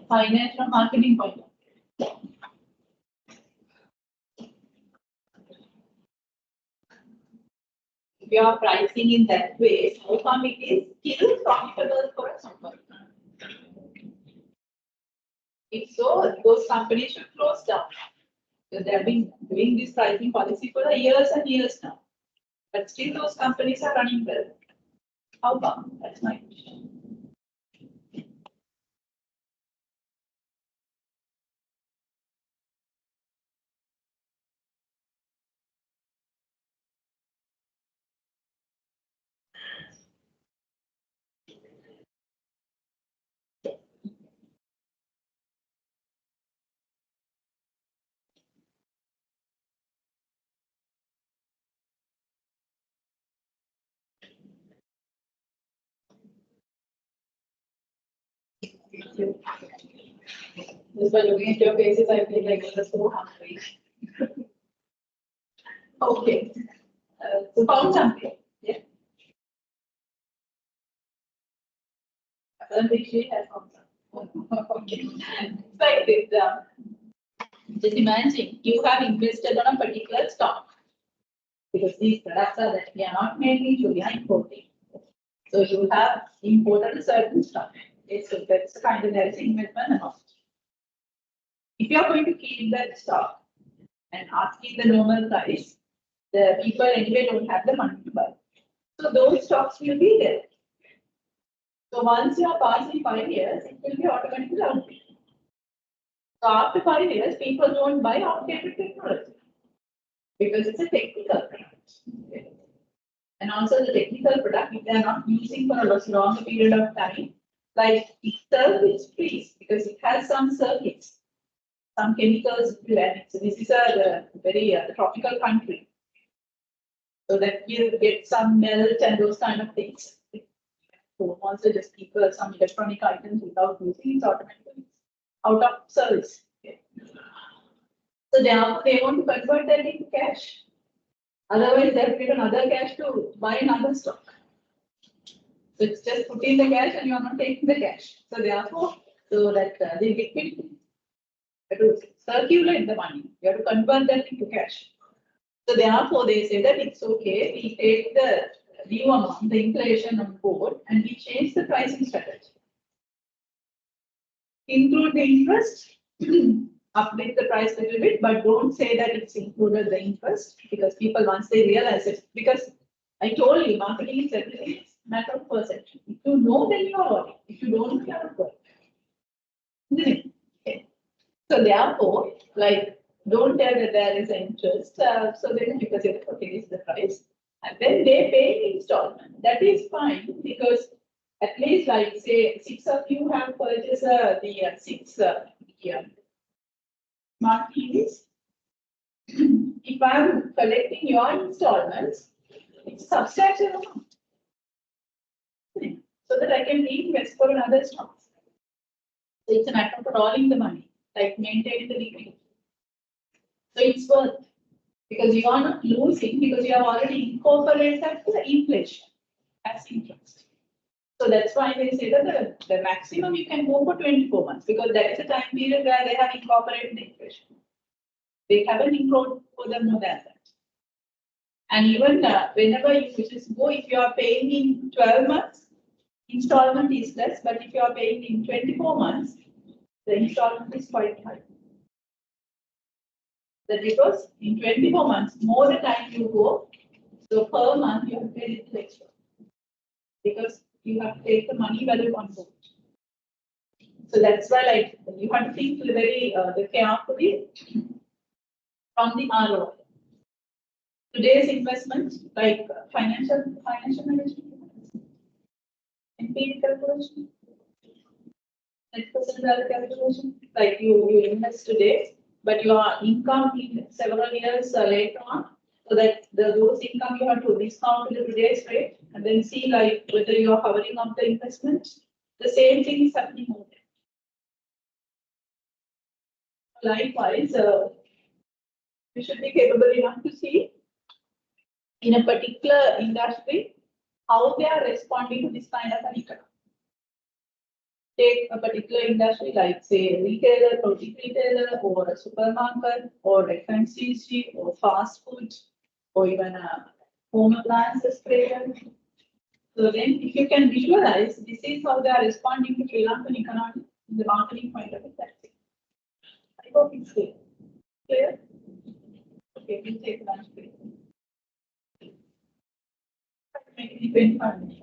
Finance from marketing point of view. if you are pricing in that way, how come it is still profitable for a company? If so, those companies should close down. Because they have been doing this pricing policy for years and years now. But still those companies are running well. How come? That's my question. Just by looking at your faces, I feel like you're so hungry. Okay. So found something. Yeah. I don't think she has found something. Okay. It's like this. Just imagine you have invested on a particular stock. Because these products are that we are not making, so we are importing. So you have imported a certain stock. Okay, so that's the kind of investment amount. If you are going to keep that stock and asking the normal price, the people anyway don't have the money to buy. So those stocks will be there. So once you are passing 5 years, it will be automatically outdated. So after 5 years, people don't buy outdated technology because it's a technical product. Okay. And also the technical product, if they are not using for a longer period of time, like itself is freeze because it has some circuits, some chemicals. So this is a very tropical country. So that you get some melt and those kind of things. So also just keep some electronic items without using it automatically out of service. Okay. So therefore they want to convert that into cash. Otherwise, they have to get another cash to buy another stock. So it's just put in the cash and you are not taking the cash. So therefore, so that the liquidity, you have to circulate the money. You have to convert that into cash. So therefore, they say that it's okay. We take the new amount, the inflation on board, and we change the pricing strategy. Include the interest, uplift the price a little bit, but don't say that it's included the interest because people once they realize it, because I told you marketing is everything, it's a matter of perception. If you know, then you are worried. If you don't, you are not worried. Okay. So therefore, like, don't tell that there is an interest. So then because it's okay, this is the price. And then they pay in installment. That is fine because at least like say 6 of you have purchased the 6 smart TVs. If I am collecting your installments, it's substantial amount. So that I can reinvest for another stock. So it's a matter of rolling the money, like maintaining the liquidity. So it's worth because you are not losing because you have already incorporated the inflation as interest. So that's why they say that the maximum you can go for 24 months because that is a time period where they have incorporated the inflation. They haven't included for them more than that. And even whenever you just go, if you are paying in 12 months, installment is less, but if you are paying in 24 months, the installment is quite high. That because in 24 months, more the time you go, so per month you have to pay little extra. Because you have to take the money value on board. So that's why like you have to think very carefully from the ROI. Today's investment, like financial management, NPV calculation, net present value calculation, like you invest today, but your income in several years later on, so that those income you have to discount to the today's rate and then see like whether you are covering up the investment. The same thing is happening over there. Likewise, you should be capable enough to see in a particular industry how they are responding to this kind of an economy. Take a particular industry like say retailer, produce retailer, or a supermarket, or FMCG, or fast food, or even home appliances traders. So then if you can visualize, this is how they are responding to Sri Lankan economy in the marketing point of view. That's it. I hope it's clear. Clear? Okay, we'll take lunch break. Maybe 25 minutes.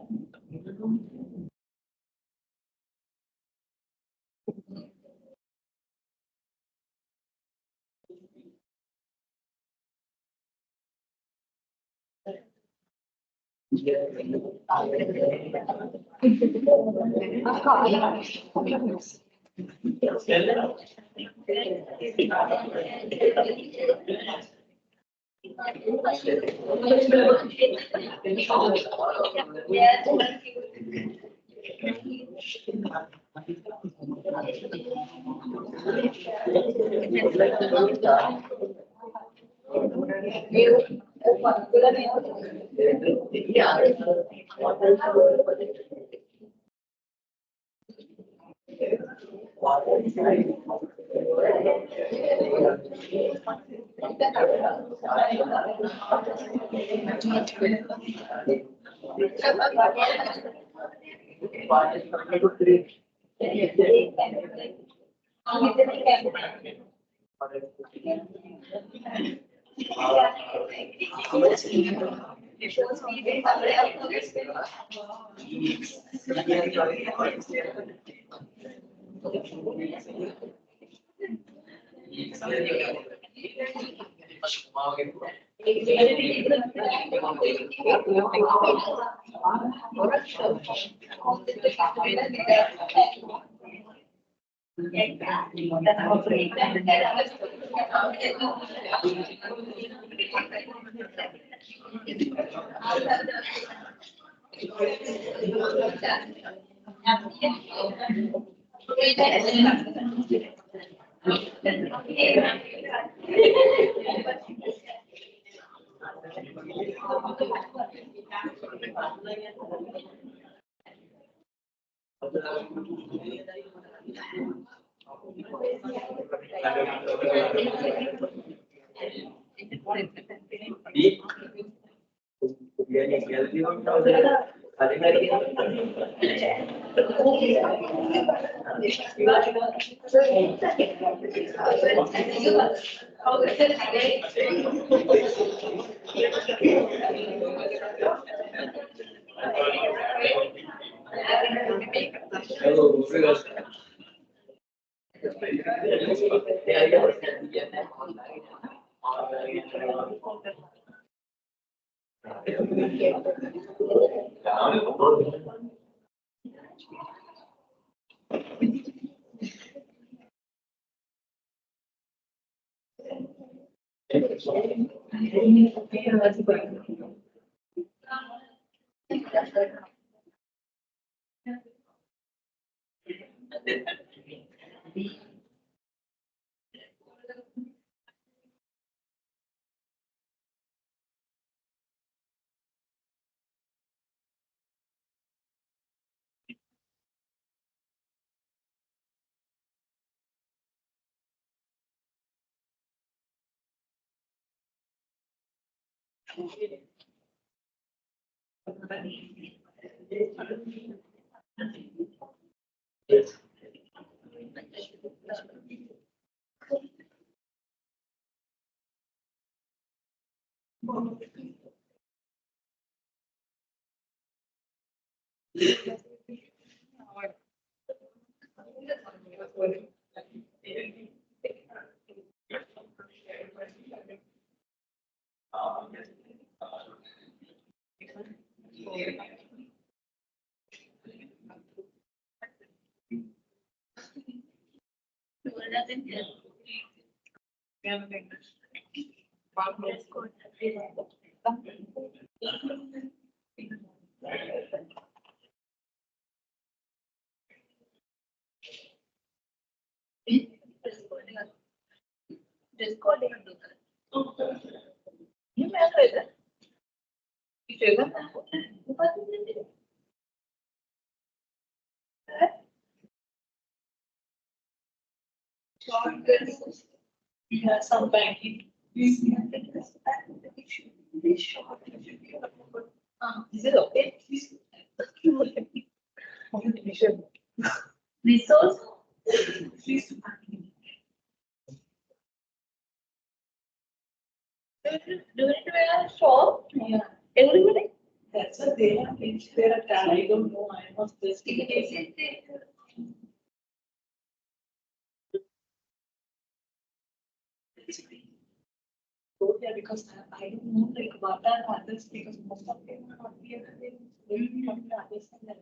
Yeah, some banking. Is it okay? Resource. Do you wear a shawl? Yeah. Everybody? That's what they have. I don't know. I was just. Go there because I don't know like what are others because most of them are not here. They don't understand that.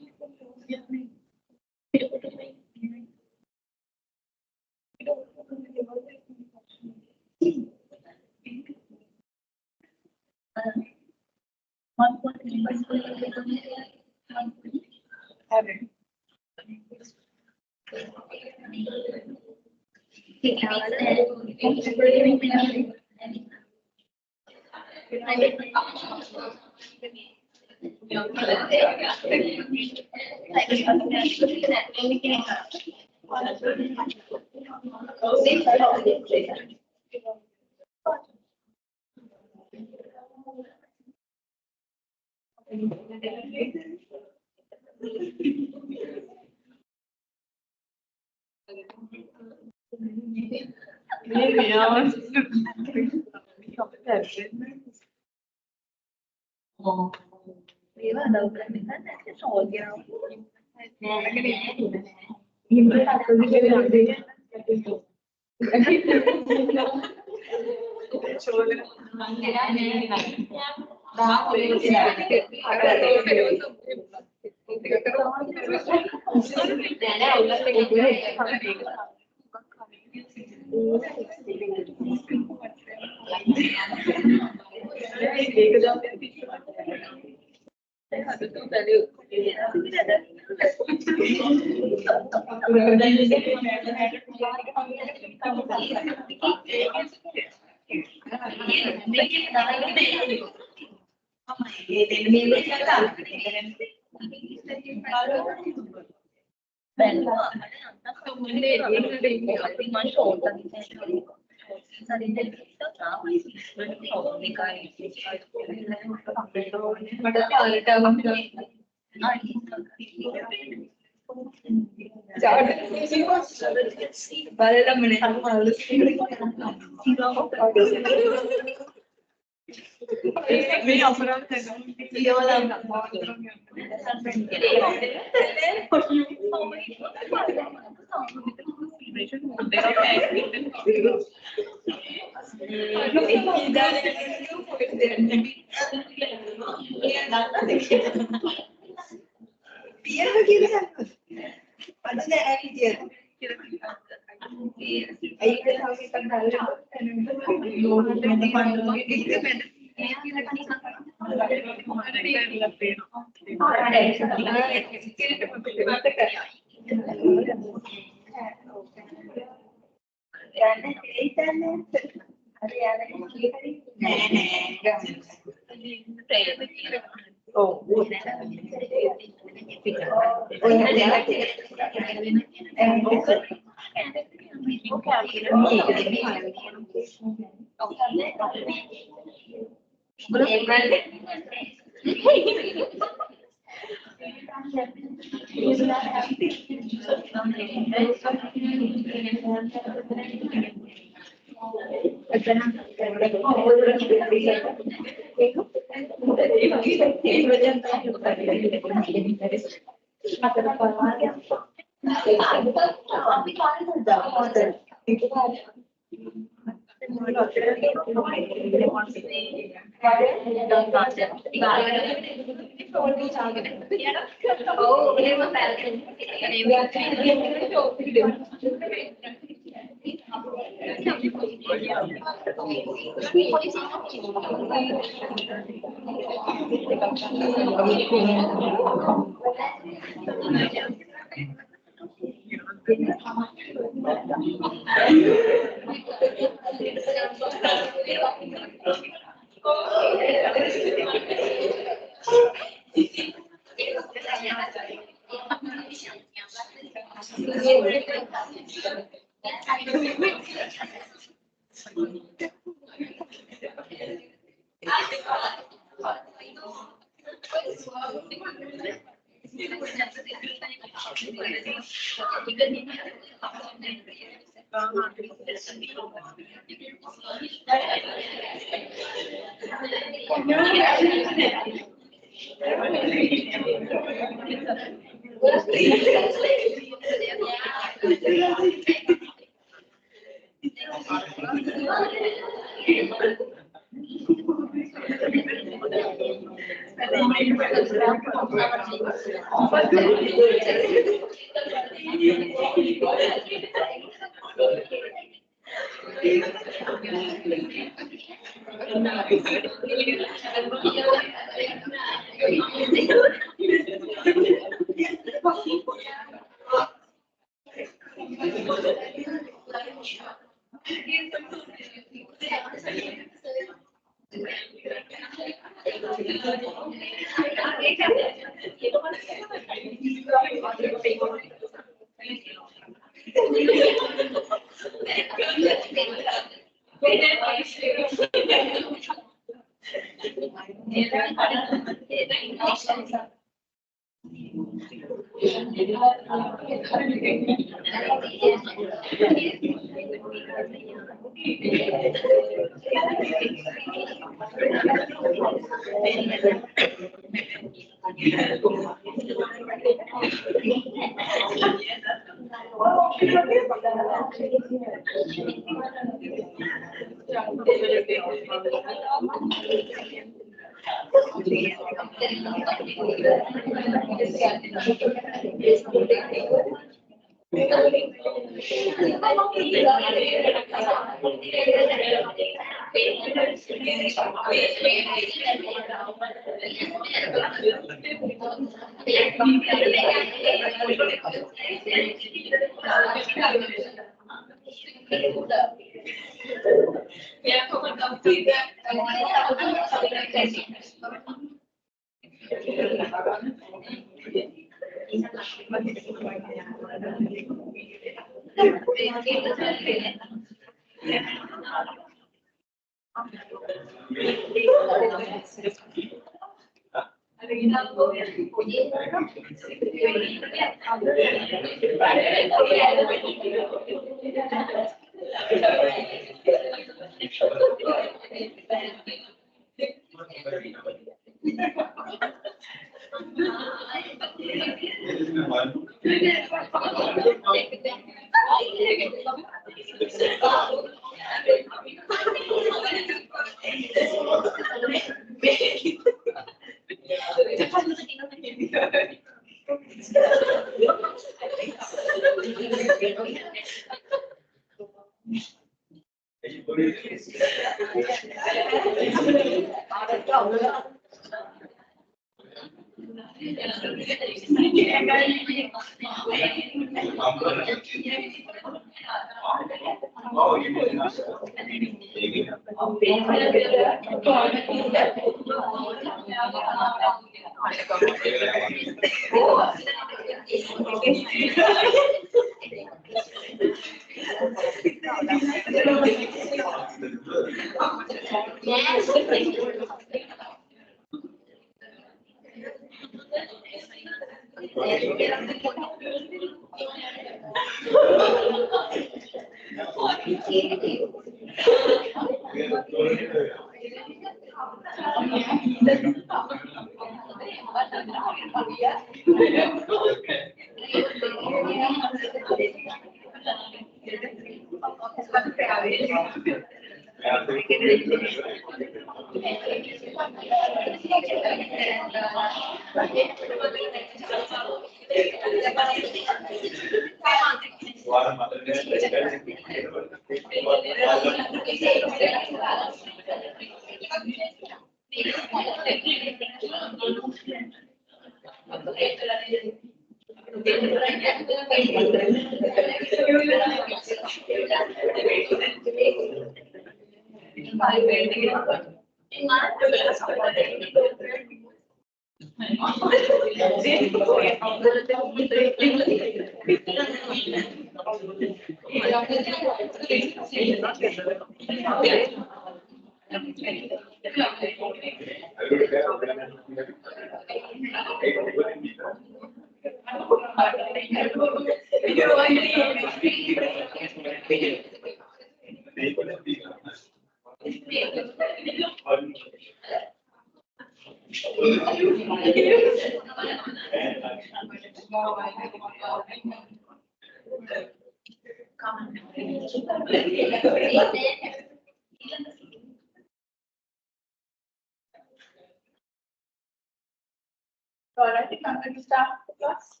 All right, I'm going to start the class.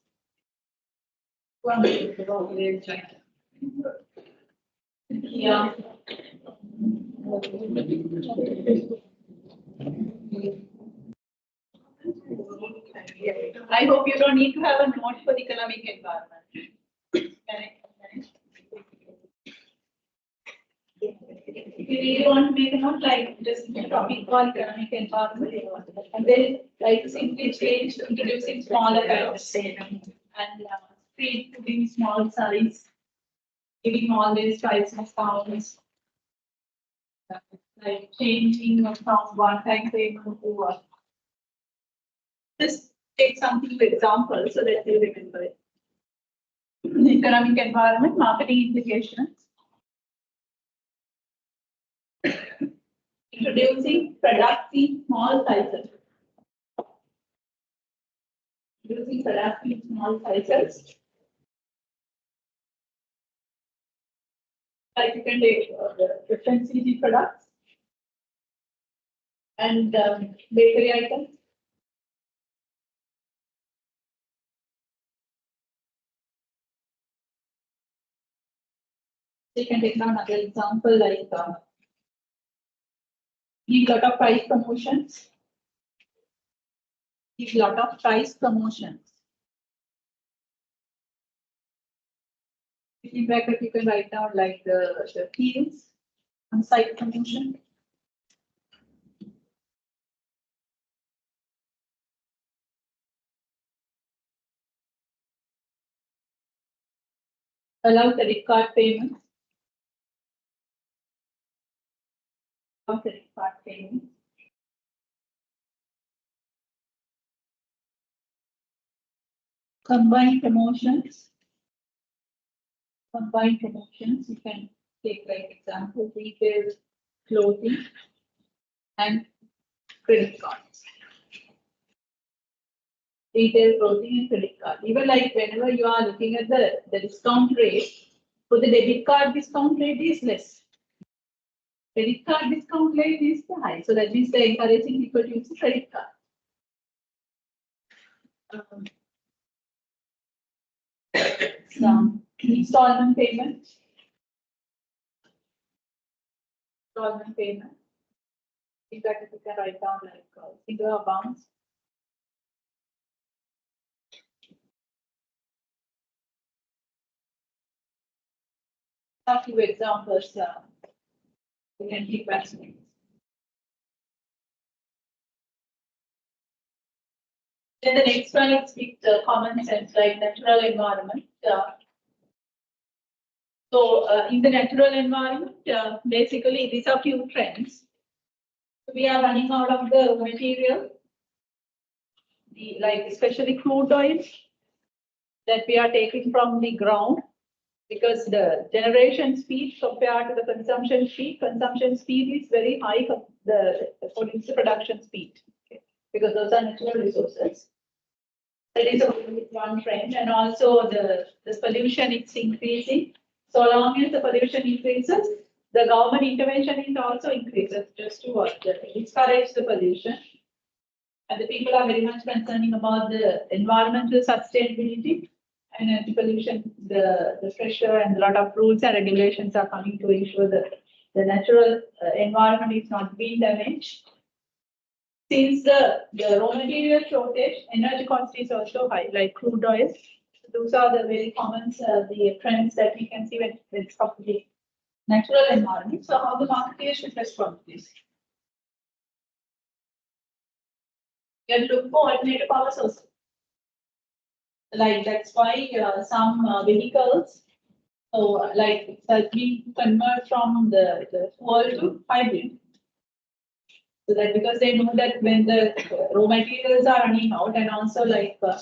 Yeah. I hope you don't need to have a note for the economic environment. If you really want to make a note, like just a topic called economic environment, and then like simply change introducing smaller types and speed putting small size, giving all these types of pounds, like changing from one time payment to one. Just take something for example so that you remember it. Economic environment, marketing implications. Introducing products in small sizes. Introducing products in small sizes. Like you can take FMCG products and bakery items. You can take another example like give lot of price promotions. Give lot of price promotions. In bracket, you can write down like the fields on site promotion. Allow credit card payments. Allow credit card payments. Combine promotions. Combine promotions. You can take like example retail, clothing, and credit cards. Retail, clothing, and credit card. Even like whenever you are looking at the discount rate, for the debit card discount rate is less. Credit card discount rate is high. So that means they're encouraging people to use the credit card. Some installment payment. Installment payment. In fact, you can write down like single amounts. A few examples we can keep asking. Then the next one is with common sense, like natural environment. In the natural environment, basically these are few trends. We are running out of the material, like especially crude oil that we are taking from the ground, because the generation speed compared to the consumption speed is very high according to the production speed, okay? Because those are natural resources. That is one trend, and also the pollution is increasing. So long as the pollution increases, the government intervention is also increases just to discourage the pollution. And the people are very much concerning about the environmental sustainability and anti-pollution, the pressure and a lot of rules and regulations are coming to ensure that the natural environment is not being damaged. Since the raw material shortage, energy cost is also high, like crude oil. So those are the very common the trends that we can see when it's of the natural environment. So how the market should respond to this? You have to look for alternative power sources. Like that's why some vehicles, so like it has been converted from the fuel to hybrid. So that because they know that when the raw materials are running out and also like the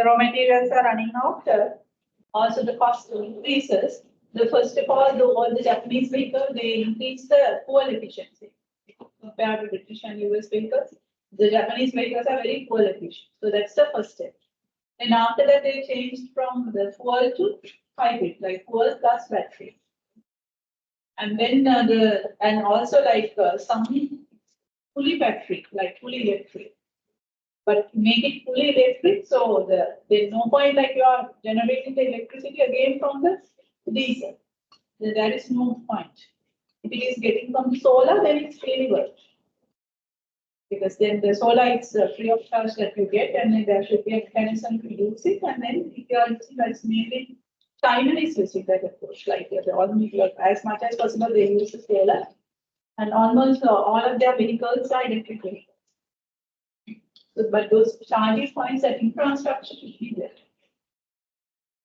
raw materials are running out, also the cost increases. The first of all the Japanese vehicles, they increase the fuel efficiency compared to British and US vehicles. The Japanese vehicles are very fuel efficient. So that's the first step. And after that, they changed from the fuel to hybrid, like fuel plus battery. And then and also like some fully battery, like fully electric. But make it fully electric, so there's no point like you are generating the electricity again from the diesel. There is no point. If it is getting from solar, then it's really worth. Because then the solar is free of charge that you get, and then there should be a mechanism to use it. And then if you are using that's mainly China is using that approach, like almost as much as possible they use the solar, and almost all of their vehicles are electric vehicles. So, but those charging points and infrastructure should be there.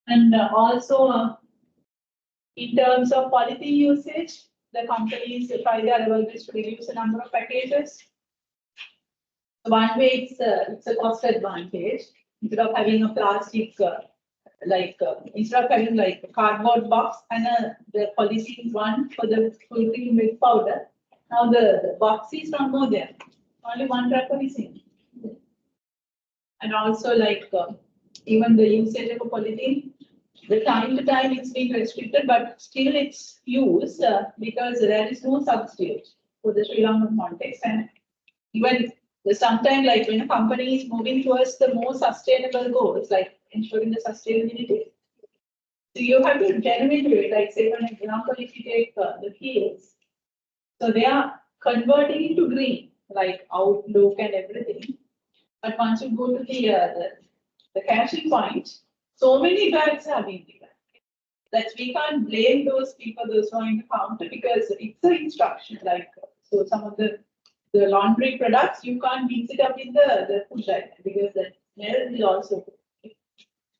And also in terms of quality usage, the companies try their level best to reduce the number of packages. One way it's a cost advantage. Instead of having a plastic, instead of having like a cardboard box and the polythene one for the full cream milk powder, now the box is not more there. Only one wrapper is in. And also like even the usage of a polythene, the time to time it's been restricted, but still it's used because there is no substitute for the Sri Lankan context. And even sometimes like when a company is moving towards the more sustainable goals, like ensuring the sustainability, so you have to genuinely do it. Like say for example, if you take the fields, so they are converting into green, like outlook and everything. But once you go to the cashing point, so many bags have been given. That we can't blame those people, those who are in the counter, because it's an instruction. Like so, some of the laundry products you can't mix it up in the food item because the smell will also.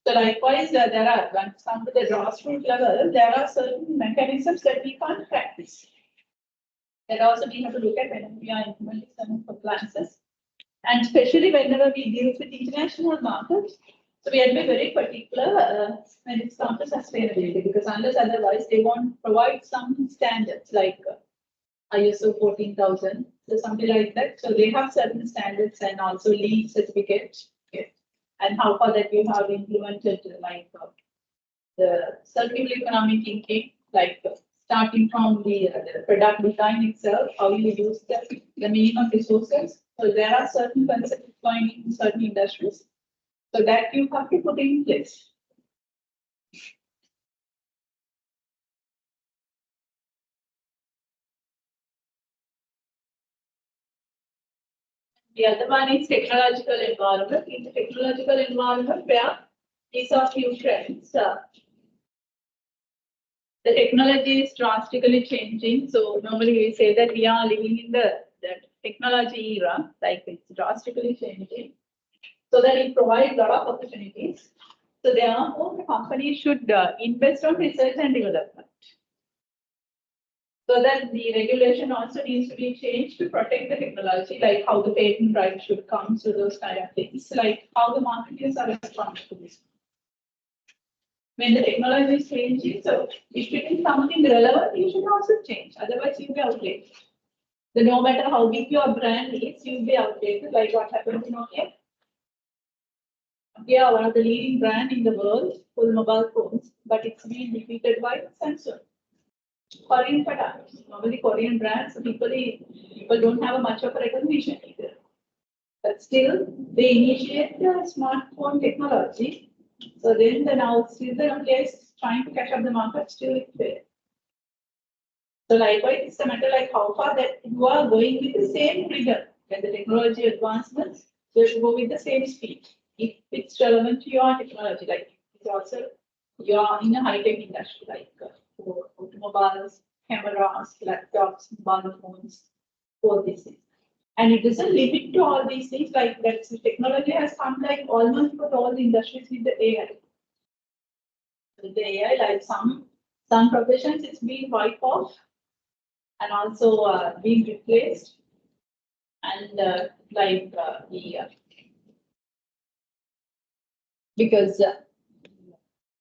So likewise, there are when some to the grassroots level, there are certain mechanisms that we can't practice. That also we have to look at when we are implementing some compliances. And especially whenever we deal with international markets, so we have to be very particular when it comes to sustainability, because unless otherwise they won't provide some standards like ISO 14,000, so something like that. So they have certain standards and also LEED certificates, okay. And how far that you have implemented like the circular economic thinking, like starting from the product design itself, how you use the minimum resources. So there are certain concepts going in certain industries. So that you have to put in place. The other one is technological environment. In the technological environment, where these are few trends. The technology is drastically changing. So normally we say that we are living in the technology era, like it's drastically changing. So that it provides a lot of opportunities. So therefore, the company should invest on research and development. So that the regulation also needs to be changed to protect the technology, like how the patent right should come, so those kind of things, like how the marketers are responding to this. When the technology is changing, so if it is something relevant, you should also change. Otherwise, you'll be outdated. So no matter how big your brand is, you'll be outdated, like what happened in Nokia. Nokia, one of the leading brand in the world for mobile phones, but it's been defeated by Samsung. Korean products, normally Korean brands, people don't have much of a recognition either. But still, they initiate the smartphone technology. So then now still the Nokia is trying to catch up the market, still it's there. So likewise, it's a matter like how far that you are going with the same rigor. When the technology advancements, you should go with the same speed. If it's relevant to your technology, like it's also you are in a high-tech industry, like for automobiles, cameras, laptops, mobile phones, all these things. And it doesn't limit to all these things, like that technology has come like almost for all the industries with the AI. With the AI, like some professions it's been wiped off. and also being replaced. And because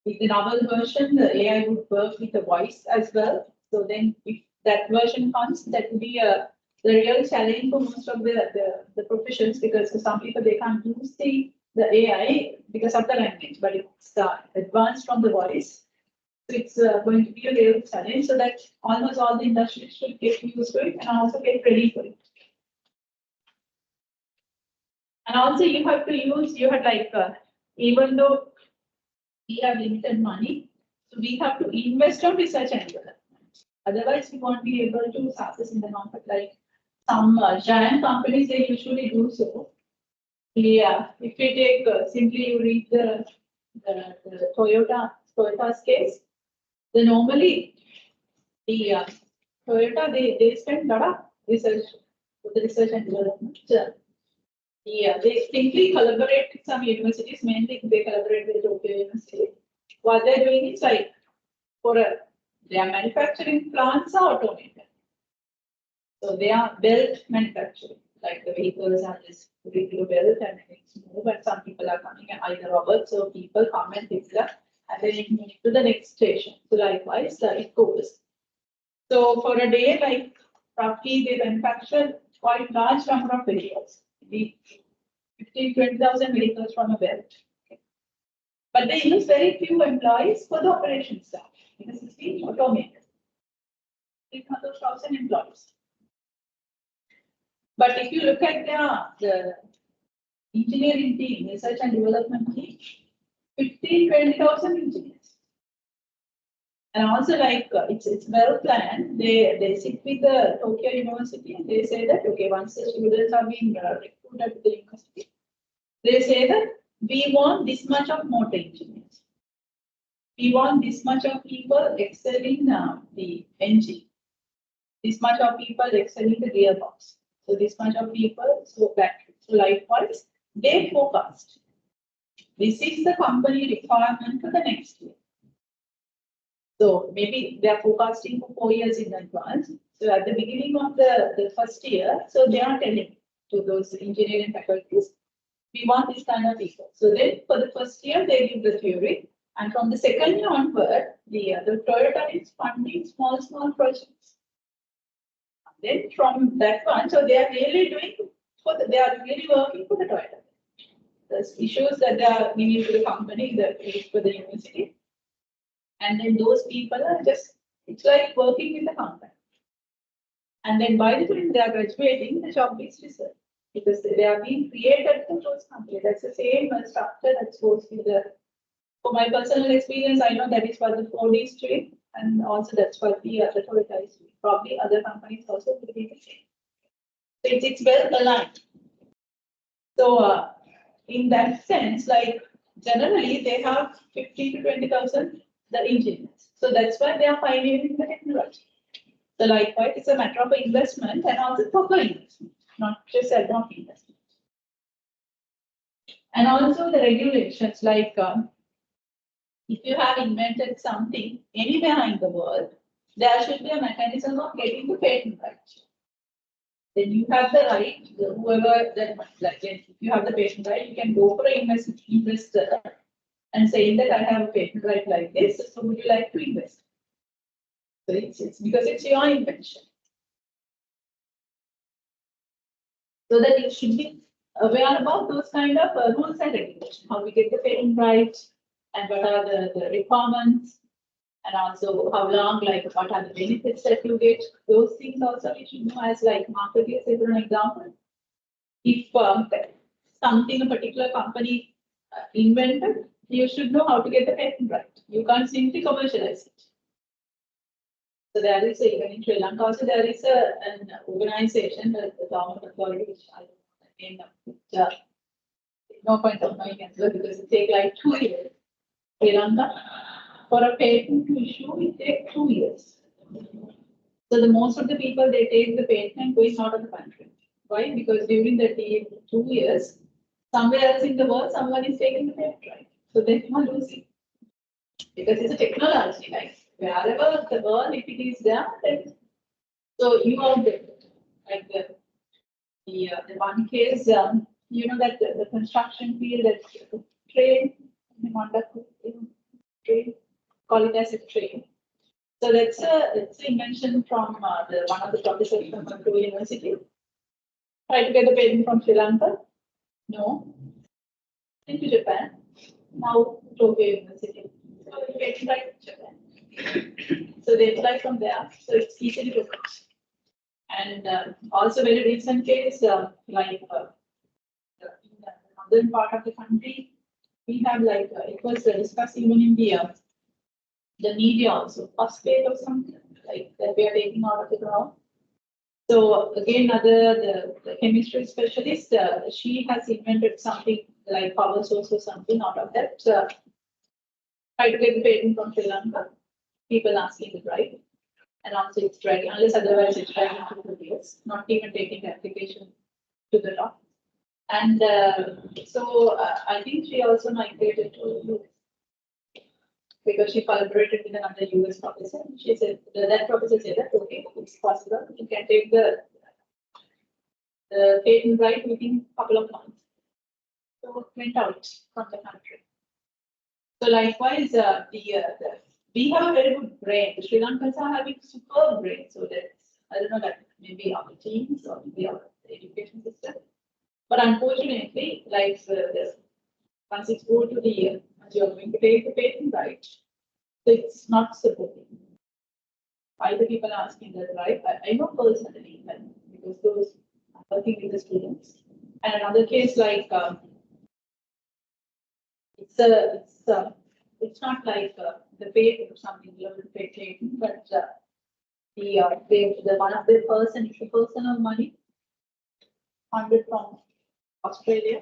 in our version, the AI would work with the voice as well. So then if that version comes, that would be the real challenge for most of the professions, because for some people they can't use the AI because of the language, but it's advanced from the voice. So it's going to be a real challenge, so that almost all the industries should get used to it and also get ready for it. And also you have to use, even though we have limited money, so we have to invest on research and development. Otherwise, we won't be able to success in the market. Like some giant companies, they usually do so. Yeah, if we take simply you read the Toyota's case, then normally the Toyota they spend a lot of research for the research and development. Yeah, they simply collaborate with some universities, mainly they collaborate with Tokyo University. What they're doing is like their manufacturing plants are automated. So they are belt manufacturing, like the vehicles are this particular belt and it's move, and some people are coming, either robots or people come and pick it up and then it moves to the next station. So likewise, it goes. So for a day, like roughly they manufacture quite large number of vehicles. 15,000-20,000 vehicles from a belt. Okay. But they use very few employees for the operation staff because it's being automated. 300,000 employees. But if you look at the engineering team, research and development team, 15,000-20,000 engineers. And also it's well planned. They sit with the Tokyo University and they say that okay, once the students are being recruited to the university, they say that we want this much of motor engineers. We want this much of people excelling the engine. This much of people excelling the gearbox. So this much of people, so battery. So likewise, they forecast. This is the company requirement for the next year. So maybe they are forecasting for 4 years in advance. So at the beginning of the first year, so they are telling to those engineering faculties, we want this kind of people. So then for the first year, they give the theory. And from the second year onward, the Toyota is funding small projects. Then from that one, so they are really doing they are really working for the Toyota. The issues that they are giving to the company, for the university. And then those people are just, it's like working with the company. And then by the time they are graduating, the job is research. Because they are being created for those companies. That's the same structure that goes with for my personal experience, I know that is what the Ford is doing, and also that's what the Toyota is doing. Probably other companies also will be the same. So it's well aligned. So in that sense, like generally they have 15,000-20,000 the engineers. So that's why they are pioneering the technology. So likewise, it's a matter of investment and also proper investment, not just ad-hoc investment. And also the regulations, like if you have invented something anywhere in the world, there should be a mechanism of getting the patent right. Then you have the right, whoever that, like if you have the patent right, you can go for an investor and saying that I have a patent right like this, so would you like to invest? So it's because it's your invention. So that you should be aware about those kind of rules and regulations, how we get the patent right, and what are the requirements, and also how long, like what are the benefits that you get. Those things also we should know as like marketers, for an example. If something a particular company invented, you should know how to get the patent right. You can't simply commercialize it. So there is even in Sri Lanka also there is an organization, the government authority, which I don't know, no point of knowing as well because it takes like 2 years. Sri Lanka, for a patent to issue, it takes 2 years. So the most of the people they take the patent going out of the country. Why? Because during the 2 years, somewhere else in the world, someone is taking the patent right. So they can't lose it. Because it's a technology, like wherever the world, if it is there, then So you all did, like the one case, you know that the construction field, that train, train, call it as a train. So that's a invention from one of the professors from Colombo University. Try to get the patent from Sri Lanka. No. Into Japan. Now Tokyo University. So the patent right in Japan. So they apply from there. So it's easily to catch. And also very recent case, like in the northern part of the country, we have like it was discussed even in the media also, phosphate or something like that we are taking out of the ground. So again, the chemistry specialist, she has invented something like power source or something out of that. Try to get the patent from Sri Lanka. People asking it right. And also it's dragging, unless otherwise it's dragging to 2 years, not even taking the application to the top. And so I think she also migrated to US because she collaborated with another US professor. She said that professor said that okay, it's possible. You can take the patent right within a couple of months. So went out from the country. So likewise, we have a very good brain. The Sri Lankans are having superb brain. So that's, I don't know, that maybe our teams or maybe our education system. But unfortunately, like once it's go to the you're going to take the patent right, so it's not supporting. Why the people are asking that, right? I know personally, because those are working with the students. And another case like it's not like the patent or something global patent, but the one of the person is a person of money funded from Australia.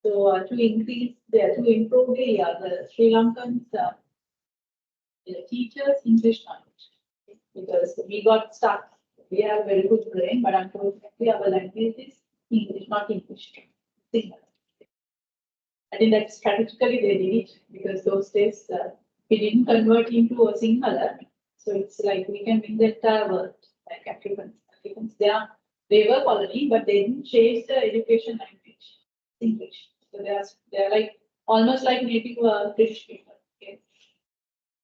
So to improve the Sri Lankans the teachers English knowledge, because we got stuck. We have a very good brain, but unfortunately our language is English, not English. I think that strategically they did it because those days we didn't convert into a Sinhala. So it's like we can win the entire world, like Africans. They were colony, but they didn't change the education language, English. So they're like almost like native British people. Okay.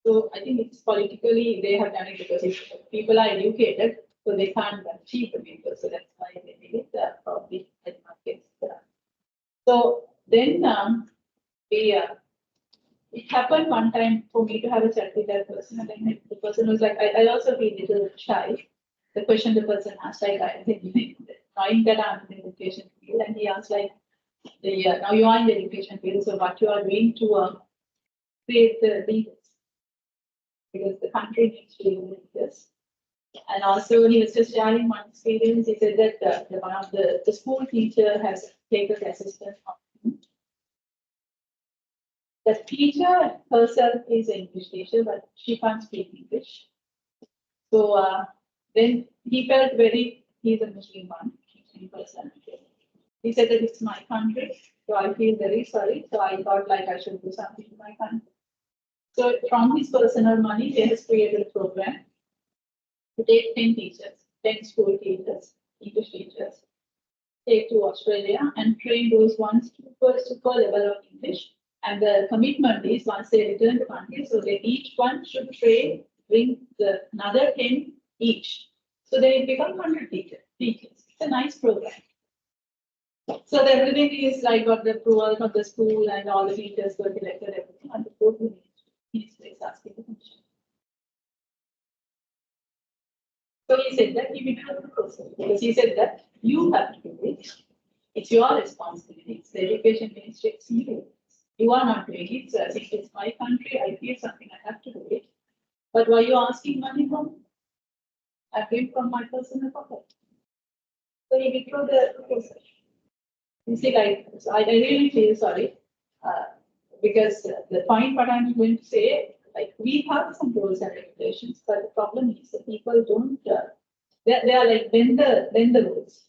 So I think it's politically they have done it because if people are educated, so they can't cheat the people. So that's why they did it probably at markets. So then it happened one time for me to have a chat with that person, and then the person was like, I also feel a little shy. The question the person asked, like, I think knowing that I'm in the education field, and he asked like, now you are in the education field, so what you are doing to create the leaders, because the country needs to do this. And also he was just sharing one experience. He said that one of the school teacher has taken the assistant of him. The teacher herself is an English teacher, but she can't speak English. So then he felt he's a Muslim person. He said that it's my country, so I feel very sorry. So I thought like I should do something in my country. So from his personal money, he has created a program to take 10 teachers, 10 school teachers, English teachers, take to Australia and train those ones to super level of English. And the commitment is once they return to country, so they each one should bring another 10 each. So they become 100 teachers. It's a nice program. So everything is like got the approval from the school and all the teachers were elected, everything. And the board minister is asking the question. So he said that he withdrew the process because he said that you have to do it. It's your responsibility. It's the education ministry. It's you. You are not doing it. So since it's my country, I feel something. I have to do it. But why are you asking money from me? I came from my personal pocket. So he withdrew the process. You see, like, so I really feel sorry because the point what I'm going to say, like, we have some rules and regulations, but the problem is that people don't, they are like bend the rules.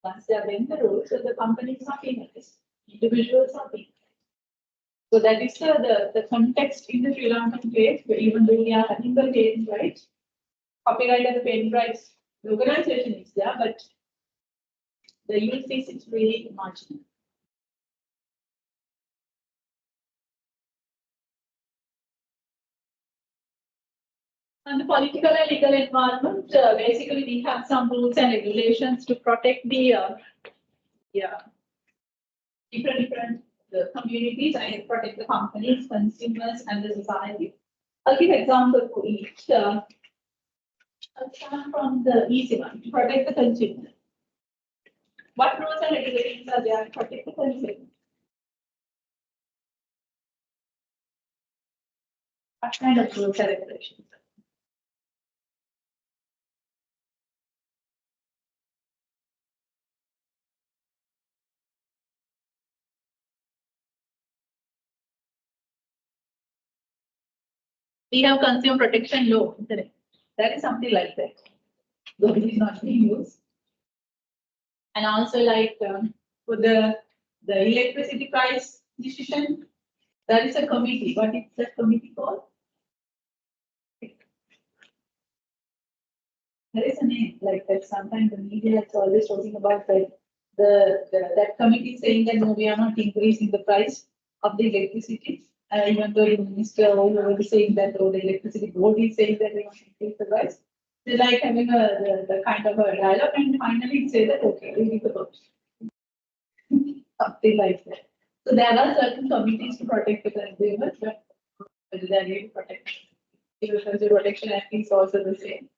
Once they are bend the rules, so the companies are penalized, individuals are penalized. So that is the context in the Sri Lankan case, where even though we are having the patent rights, copyright and patent rights localization is there, but the use case is really marginal. And the political and legal environment, basically we have some rules and regulations to protect the different communities and protect the companies, consumers, and the society. I'll give example for each. I'll start from the easy one, to protect the consumer. What rules and regulations are there to protect the consumer? What kind of rules and regulations? We have consumer protection law, isn't it? That is something like that. Though it is not being used. And also like for the electricity price decision, there is a committee. What is that committee called? There is a name like that. Sometimes the media is always talking about that that committee saying that no, we are not increasing the price of the electricity. Even though the minister already saying that, or the electricity board is saying that they want to increase the price. They like having the kind of a dialogue, and finally say that okay, we need to vote. Something like that. So there are certain committees to protect the consumers, but whether they are really protected. Consumer Protection Act is also the same.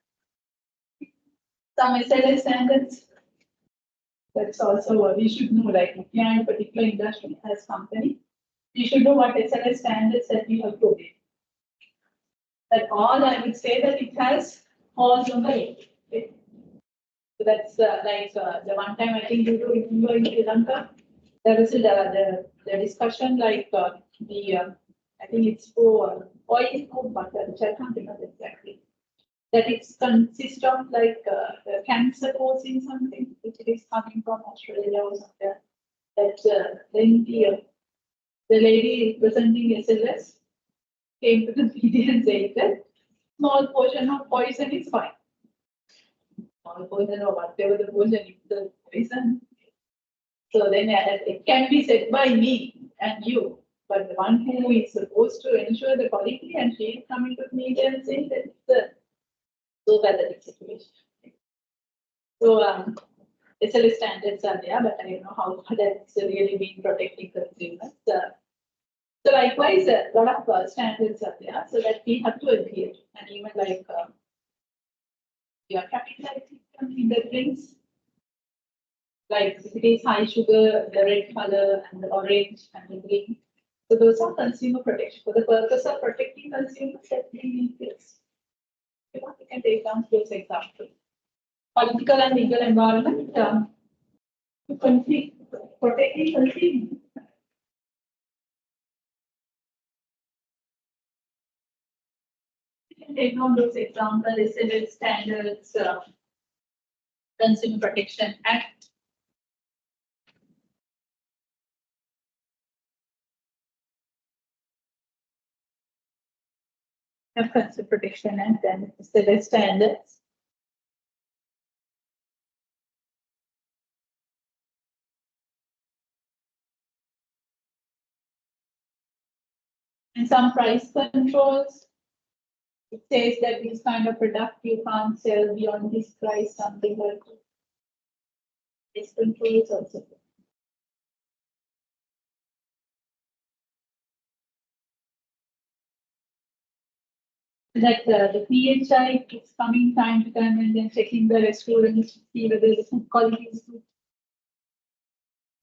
Some SLA standards. That's also what we should know. Like if you are in a particular industry as company, you should know what SLA standards that you have to obey. That all I would say that it has all on the way. Okay. So that's like the one time I think you do remember in Sri Lanka, there was the discussion like I think it's for oil for butter, which I can't remember exactly. That it consists of like cancer causing something, which is coming from Australia or something. That then the lady representing SLS came to the media and said that small portion of poison is fine. Small poison or whatever the poison is, the poison. So then it can be said by me and you, but the one who is supposed to ensure the quality, and she is coming to the media and saying that it's so bad that situation. So SLA standards are there, but I don't know how that's really been protecting consumers. So likewise, a lot of standards are there, so that we have to adhere. And even like we are capitalizing in the drinks, like if it is high sugar, the red color, and the orange and the green. So those are consumer protection. For the purpose of protecting consumers, that we need this. We can take down those examples. Political and legal environment to protecting consumers. Take on those examples, SLA standards, Consumer Protection Act. Consumer Protection Act and SLA standards. And some price controls. It says that this kind of product you can't sell beyond this price, something like that. Price controls also. That the PHI is coming time to time and then checking the restaurants to see whether the food quality is good.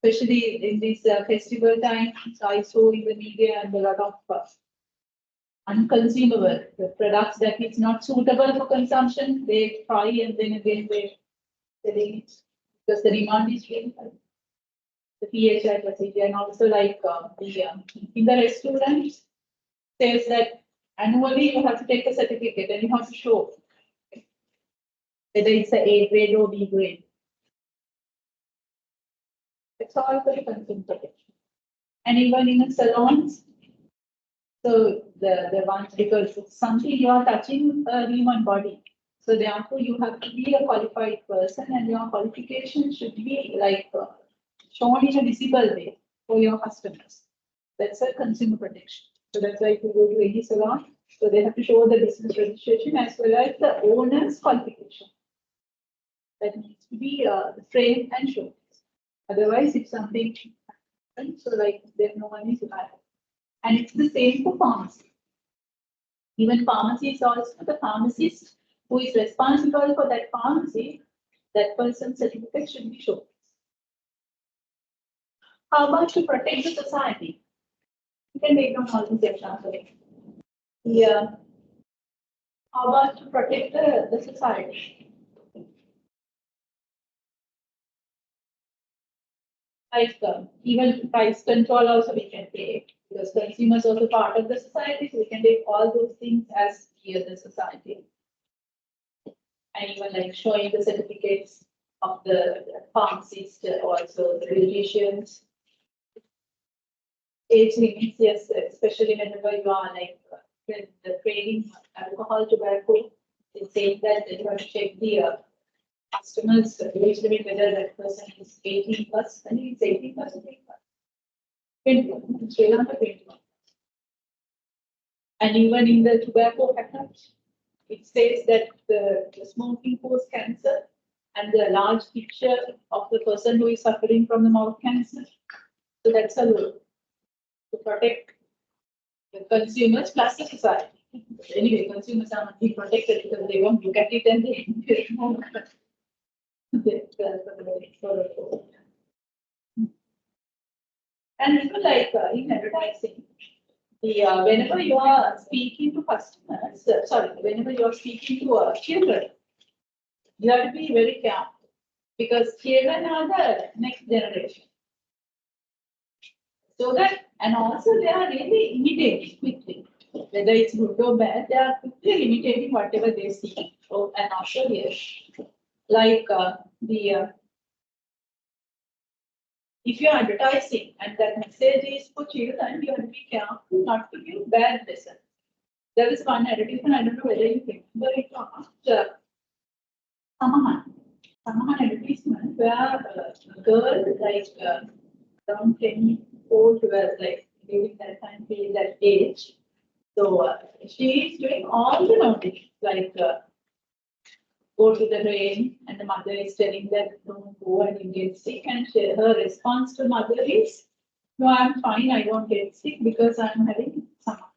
Especially in this festival time, so I saw in the media and a lot of unconsumable, the products that is not suitable for consumption, they try and then again they selling it because the demand is really high. The PHI procedure, and also like in the restaurant says that annually you have to take a certificate and you have to show whether it's A grade or B grade. It's all for the consumer protection. And even in the salons, so the ones, because it's something you are touching a human body. So therefore, you have to be a qualified person, and your qualification should be like shown in a visible way for your customers. That's a consumer protection. So that's why if you go to any salon, so they have to show the business registration as well as the owner's qualification. That needs to be framed and shown. Otherwise, if something happens, so like then no one is liable. And it's the same for pharmacy. Even pharmacy is also the pharmacist who is responsible for that pharmacy, that person's certificate should be shown. How about to protect the society? You can take down all these examples. Yeah. How about to protect the society? Like even price control also we can take, because consumers are also part of the society, so we can take all those things as here the society. And even like showing the certificates of the pharmacist, also the beauticians. Age limits, yes, especially whenever you are like when the trading alcohol, tobacco, it's saying that you have to check the customers' age limit, whether that person is 18 plus. I think it's 18 plus, 21. In Srilanka, 21. And even in the tobacco package, it says that the smoking causes cancer, and the large picture of the person who is suffering from the mouth cancer. So that's a law to protect the consumers plus the society. Anyway, consumers are not being protected because they won't look at it and they and even like in advertising, the whenever you are speaking to customers, whenever you are speaking to children, you have to be very careful because children are the next generation. So that, and also they are really imitating quickly, whether it's good or bad, they are quickly imitating whatever they see. So, and also yes, like if you are advertising and that message is for children, you have to be careful not to give bad lessons. There is one advertisement, I don't know whether you remember it or not. Samahan advertisement where a girl like around 10 or 12, like during that time period, that age. So she is doing all the notice, like go to the rain, and the mother is telling that don't go and you get sick, and her response to mother is, no, I'm fine, I don't get sick because I'm having summer.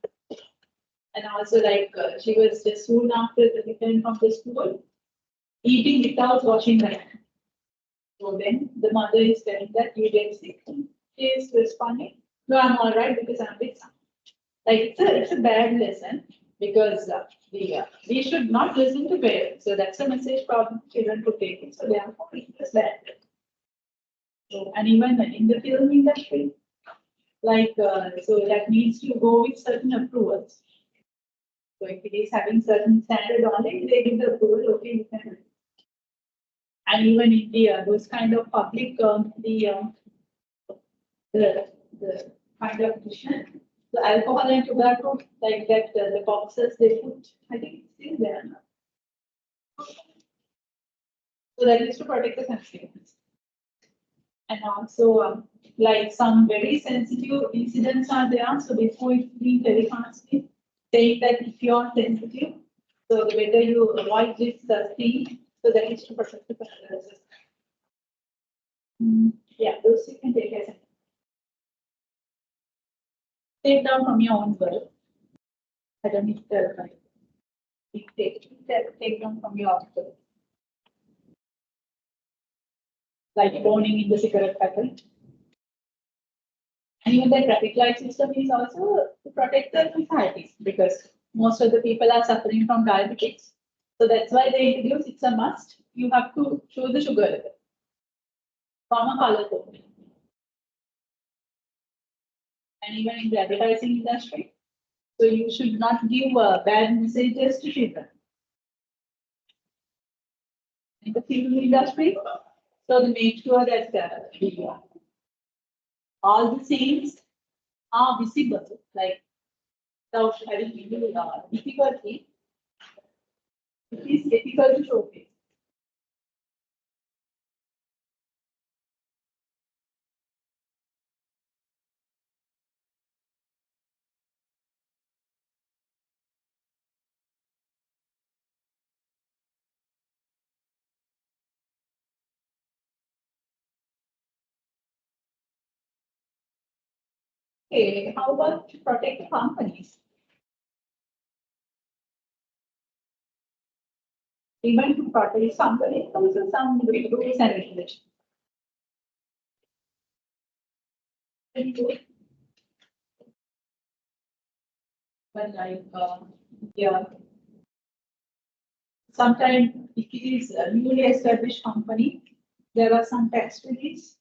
And also like she was just soon after the return from the school, eating without washing her hands. So then the mother is telling that you get sick. She is responding, no, I'm all right because I'm with summer. Like it's a bad lesson because we should not listen to parents. So that's a message problem children to take it. So therefore it's bad. So, and even in the film industry, like so that needs to go with certain approvals. So if it is having certain standard only, they give the approval. Okay, you can. And even in the those kind of public the kind of vision. So alcohol and tobacco, like that, the boxes they put, I think it's still there now. So that is to protect the consumers. And also, like some very sensitive incidents are there. So before it being very fastly, saying that if you are sensitive, so the better you avoid this thing, so that is to protect the consumers. Yeah, those you can take as take down from your own world. I don't need to take down from your own world. Like burning in the cigarette packet. And even the traffic light system is also to protect the society because most of the people are suffering from diabetes. So that's why they introduce it's a must. You have to show the sugar level from a color code. And even in the advertising industry, so you should not give bad messages to children. In the film industry, so they make sure that all the scenes are visible, like without having difficulty. It is difficult to showcase. Okay, how about to protect companies? Even to protect companies, also some rules and regulations. But like, yeah, sometimes if it is a newly established company, there are some tax reliefs.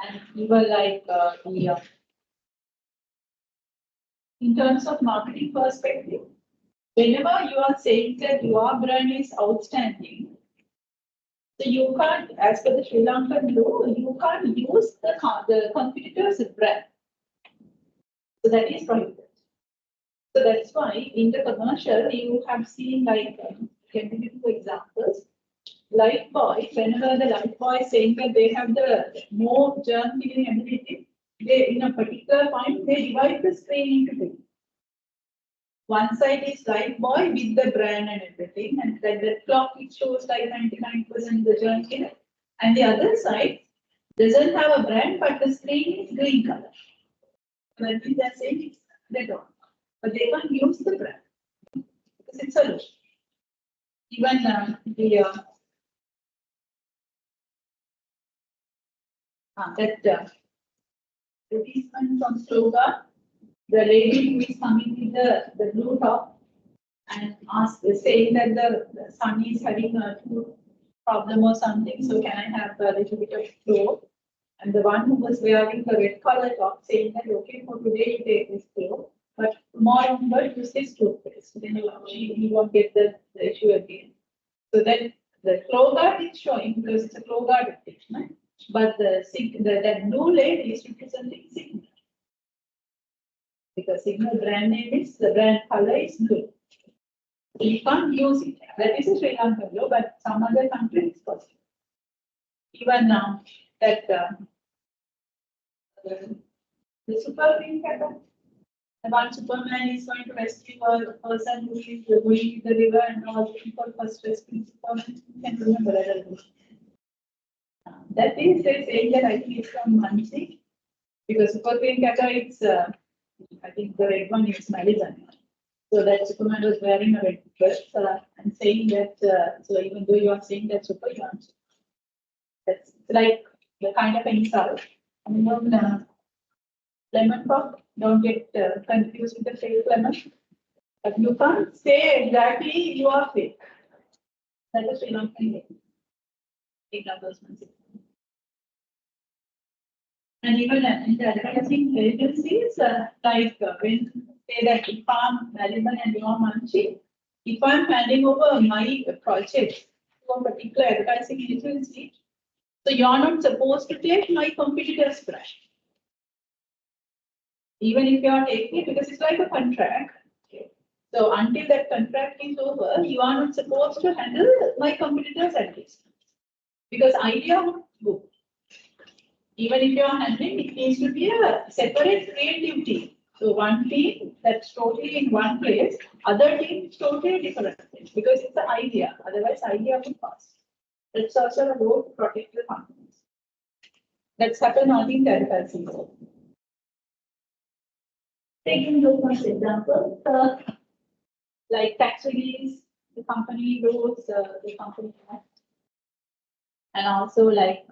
And even like in terms of marketing perspective, whenever you are saying that your brand is outstanding, so you can't, as per the Sri Lankan law, you can't use the competitor's brand. So that is prohibited. So that's why in the commercial you have seen like can give you two examples. Lifebuoy, whenever the Lifebuoy is saying that they have the more germ killing ability, they in a particular point they divide the screen into two. One side is Lifebuoy with the brand and everything, and then the clock it shows like 99% the germ killer. And the other side doesn't have a brand, but the screen is green color. When we are saying they don't, but they can't use the brand because it's a law. Even the that advertisement from Sloga, the lady who is coming with the blue top and saying that the son is having a tooth problem or something, so can I have a little bit of flow? And the one who was wearing the red color top saying that okay, for today you take this flow, but tomorrow onward use this toothpaste. Then you won't get the issue again. So then the flow guard is showing because it's a flow guard advertisement. But that blue lane is representing Signal. Because Signal brand name is, the brand color is blue. So you can't use it. That is a Sri Lankan law, but some other countries it's possible. Even now, that the super green cat, the one Superman is going to rescue a person who is going in the river and all the people first rescue Superman. You can remember that. That is saying that I think it's from Mansi, because Super Green Kaka, it's I think the red one is Maliban. So that Superman was wearing a red dress and saying that, so even though you are saying that super, you aren't. That's like the kind of insult. And then lemon pop, don't get confused with the fake lemon. But you can't say exactly you are fake. That is Sri Lankan advertisement. And even in the advertising agencies, like when say that if I'm Nariman and you are Manchi, if I'm handing over my project to a particular advertising agency, so you're not supposed to take my competitor's brand. Even if you are taking it, because it's like a contract. So until that contract is over, you are not supposed to handle my competitor's advertisement. Because idea would go. Even if you are handling, it needs to be a separate creative team. So one team that's totally in one place, other team is totally different place because it's an idea. Otherwise, idea will pass. It's also a law to protect the companies. That's happened only in advertising. Taking those as example, like tax release, the company rules, the company act, and also like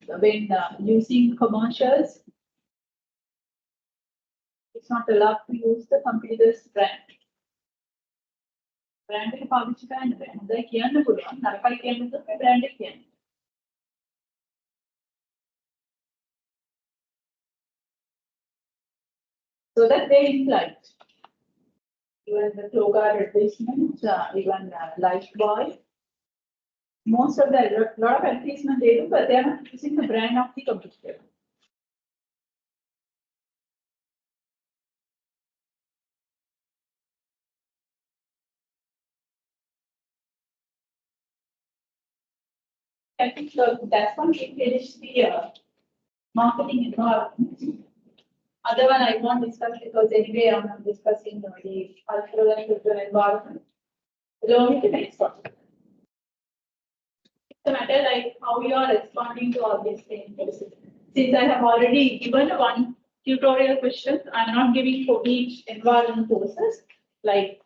when using commercials, it's not allowed to use the competitor's brand. Brand එක පාවිච්චි කරන්න බෑ. හොඳයි කියන්න පුළුවන්. නරකයි කියන්න බෑ brand එක කියන්න. So that they implied. Even the Clogar advertisement, even Lifebuoy. Most of the lot of advertisement they do, but they are not using the brand of the competitor. I think that's one we finished the marketing environment. Other one I won't discuss because anyway I'm not discussing the cultural and cultural environment. Along with the next one. It's a matter like how you are responding to all these things. Since I have already given one tutorial question, I'm not giving for each environment courses. Like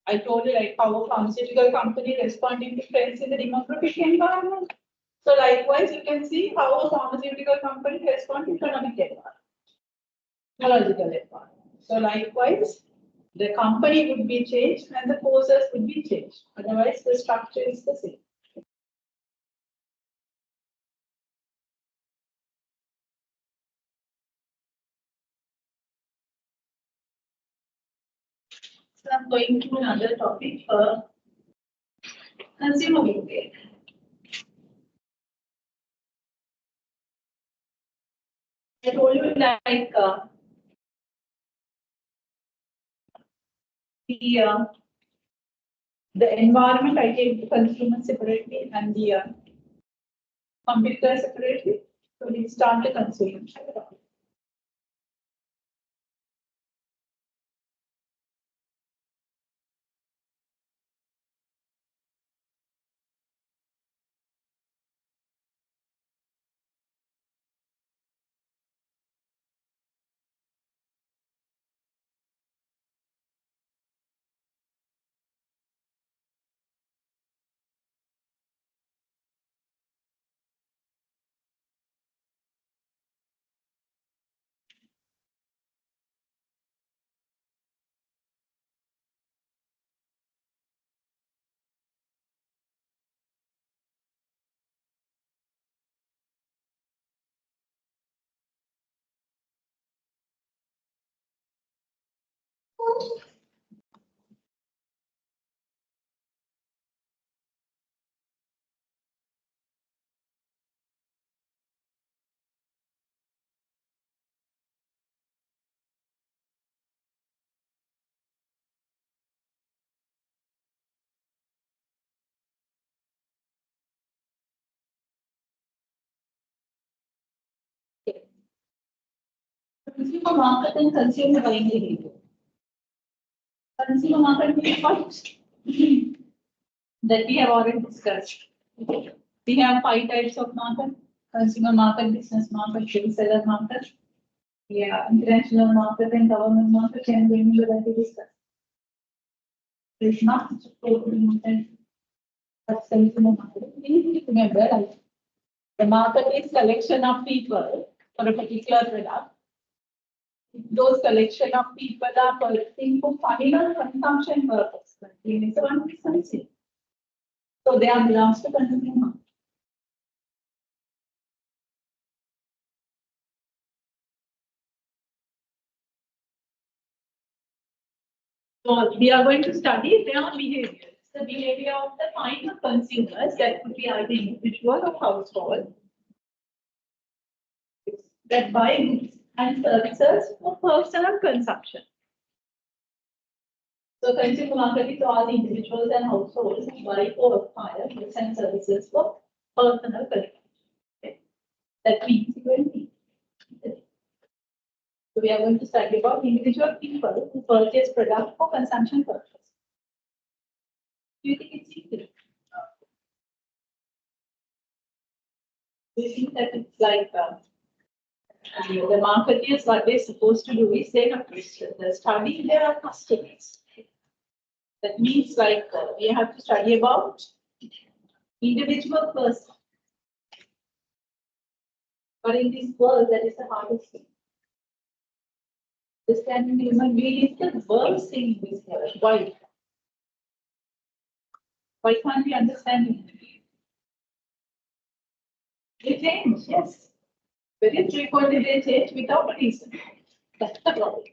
I told you, like how a pharmaceutical company responding to trends in the demographic environment. So likewise, you can see how a pharmaceutical company responds to economic environment, ecological environment. So likewise, the company would be changed and the courses would be changed. Otherwise, the structure is the same. So I'm going to another topic, consumer behavior. I told you like the environment I take the consumer separately and the computer separately. So we start the consumer. Consumer market and consumer buying behavior. Consumer market is what that we have already discussed. We have 5 types of market: consumer market, business market, reseller market, international market, and government market. And remember that we discussed. It's not totally market, but consumer market. We need to remember like the market is collection of people for a particular product. Those collection of people are purchasing for final consumption purpose. It's one consumption. So they are belongs to consumer. So we are going to study their behavior. The behavior of the final consumers, that could be either individual or household, that buy goods and services for personal consumption. So consumer market is all individuals and households who buy or acquire goods and services for personal consumption. Okay. That means so we are going to study about individual people who purchase products for consumption purpose. Do you think it's easy? Do you think that it's like the marketers, what they're supposed to do is they have to study their customers. That means like we have to study about individual person. But in this world, that is the hardest thing. Understanding human being is the worst thing in this world. Why? Why can't we understand human being? They change, yes. Very frequently they change without a reason. That's the problem.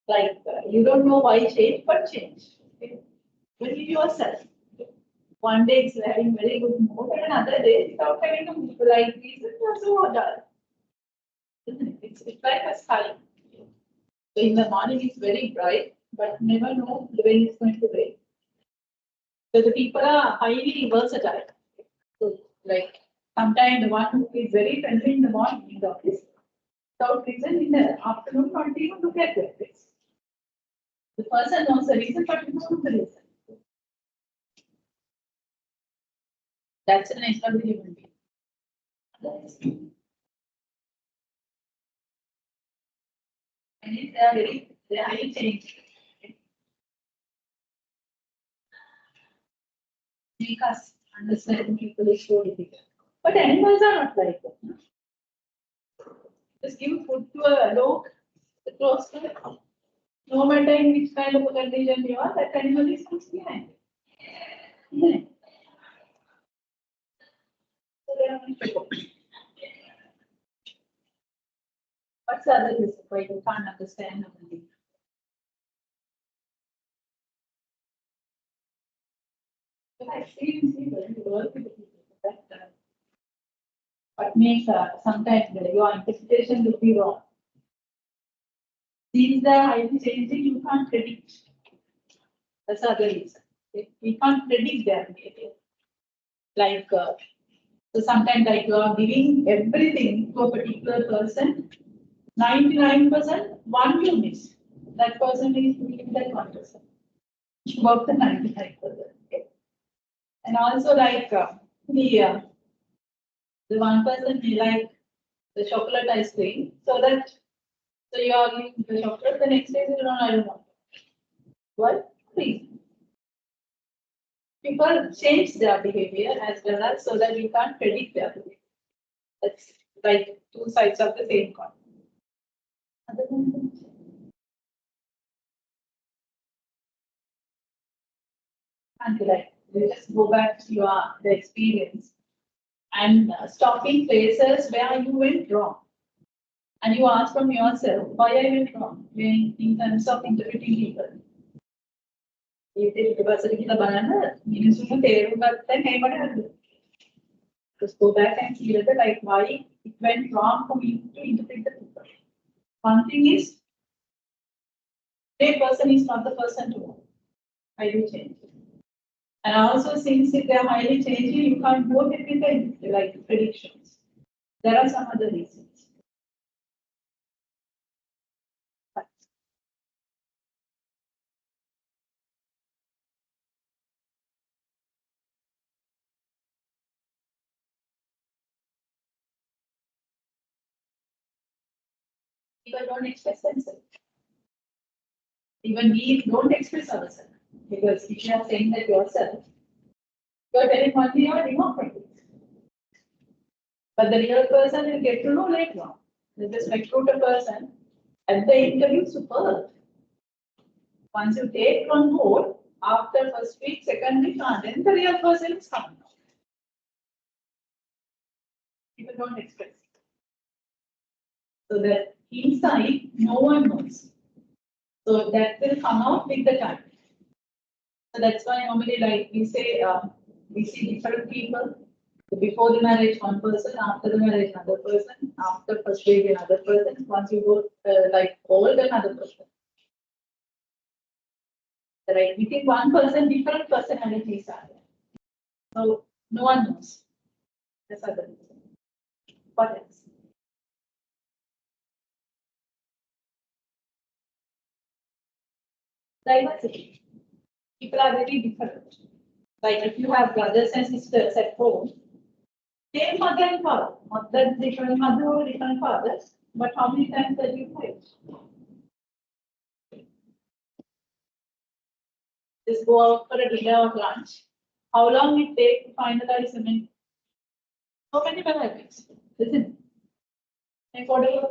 Like you don't know why change, but change. Okay? Believe yourself. One day it's having very good mood, and another day without having a like reason, you're so dull. It's like a sky. So in the morning it's very bright, but never know when it's going to rain. So the people are highly versatile. Like sometimes the one who is very friendly in the morning in the office, without reason in the afternoon, not even look at their face. The person knows the reason, but you don't know the reason. That's an nature of the human being. And if they are highly changed. Make us understand people is so difficult. But animals are not like that. No? Just give food to a dog, close to it. No matter in which kind of a condition you are, that animal is behind. Yeah. So they are not people. What's the other reason why you can't understand something? I experience people and work with people. That what makes sometimes your interpretation will be wrong. Things that are highly changing, you can't predict. That's the other reason. We can't predict their behavior. Like, so sometimes like you are giving everything to a particular person, 99%, one you miss. That person is giving that 1%. About the 95%. Okay. And also like the one person may like the chocolate ice cream, so you are giving the chocolate, the next day you don't, I don't want. What reason? People change their behavior as well as so that you can't predict their behavior. That's like two sides of the same coin. Other than that, and like you just go back to the experience and stopping places where you went wrong. And you ask from yourself why I went wrong in terms of interpreting people. Just go back and see whether like why it went wrong for me to interpret the people. One thing is, a person is not the person to know. I will change. And also, since if they are highly changing, you can't go with the like predictions. There are some other reasons. But people don't express themselves. Even we don't express ourselves. Because if you are saying that yourself, you are telling only your democracy. But the real person will get to know later on. They just recruit a person at the interview superb. Once you take on board, after first week, second week, then the real person is coming. People don't express. So that inside, no one knows. So that will come out with the time. So that's why normally, like we say, we see different people. Before the marriage, one person, after the marriage, another person, after first baby, another person. Once you go like old, another person. Right? Within one person, different personalities are there. So no one knows. That's other reason. What else? Diversity. People are very different. Like if you have brothers and sisters at home, same mother and father, different mother, different fathers, but how many times that you fight? Just go out for a dinner or lunch. How long it take to finalize? I mean, so many benefits, isn't it? And whatever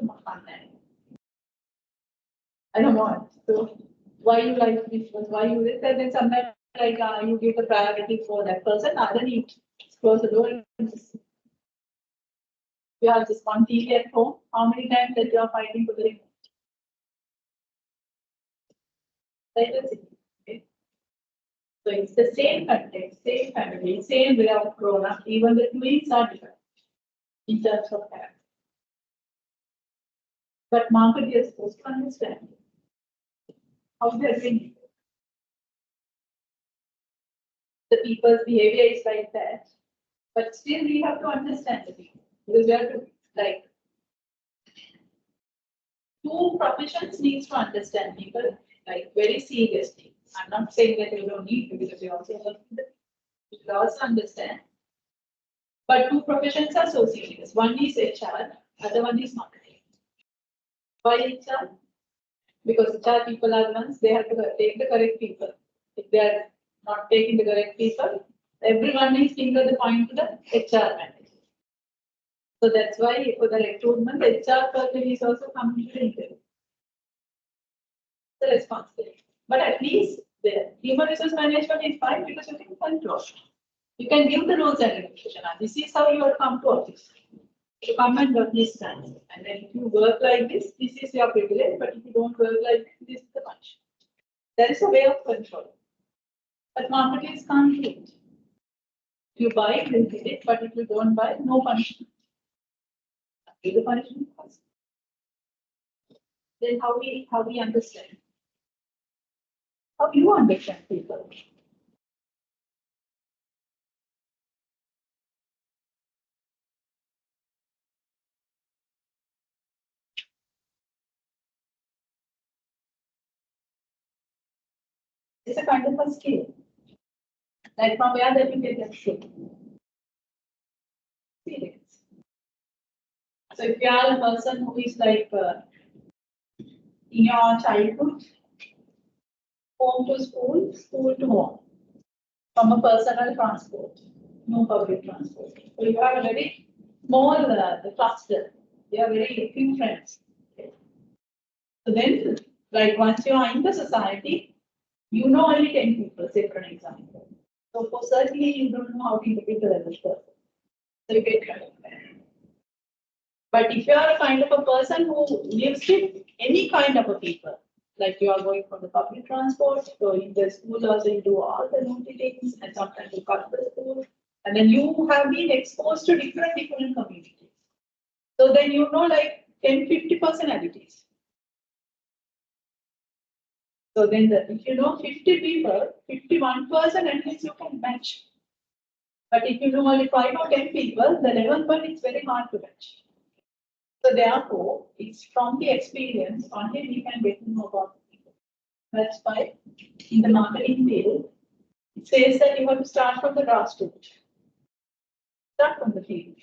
I don't want. So why you like this one? Why you this? And then sometimes like you give the priority for that person, other you close the door and just you have just one TV at home. How many times that you are fighting for the remote? Diversity. Okay. So it's the same context, same family, same way of grown up. Even the twins are different in terms of character. But market is supposed to understand how they are doing. The people's behavior is like that. But still we have to understand the people. Because we have to like two professions needs to understand people like very seriously. I'm not saying that you don't need to because you also work with the you should also understand. But two professions are so serious. One is HR, other one is marketing. Why HR? Because HR people are the ones they have to take the correct people. If they are not taking the correct people, everyone is finger the point to the HR manager. So that's why for the recruitment, the HR person is also coming to the interview. The responsibility. But at least the human resource management is fine because you can control. You can give the rules and regulations. This is how you will come to office. You come and understand. And then if you work like this is your privilege. But if you don't work like this is the punishment. There is a way of control. But marketers can't do it. If you buy, they'll get it. But if you don't buy, no punishment. Give the punishment first. Then how we understand? How you understand people? It's a kind of a skill. Like from where that you get that skill? Experience. So if you are a person who is like in your childhood, home to school, school to home, from a personal transport, no public transport. So you have a very small cluster. You have very few friends. Okay. So then, like once you are in the society, you know only 10 people, say for an example. So for certainly you don't know how to interpret the other person. So you get kind of But if you are a kind of a person who lives with any kind of a people, like you are going for the public transport, so in the school also you do all the naughty things and sometimes you cut the school, and then you have been exposed to different communities. So then you know like 10-50 personalities. So then if you know 50 people, 51 person at least you can match. But if you know only 5 or 10 people, the 11th one is very hard to match. So therefore, it's from the experience only we can get to know about people. That's why in the marketing field, it says that you have to start from the grassroots. Start from the field.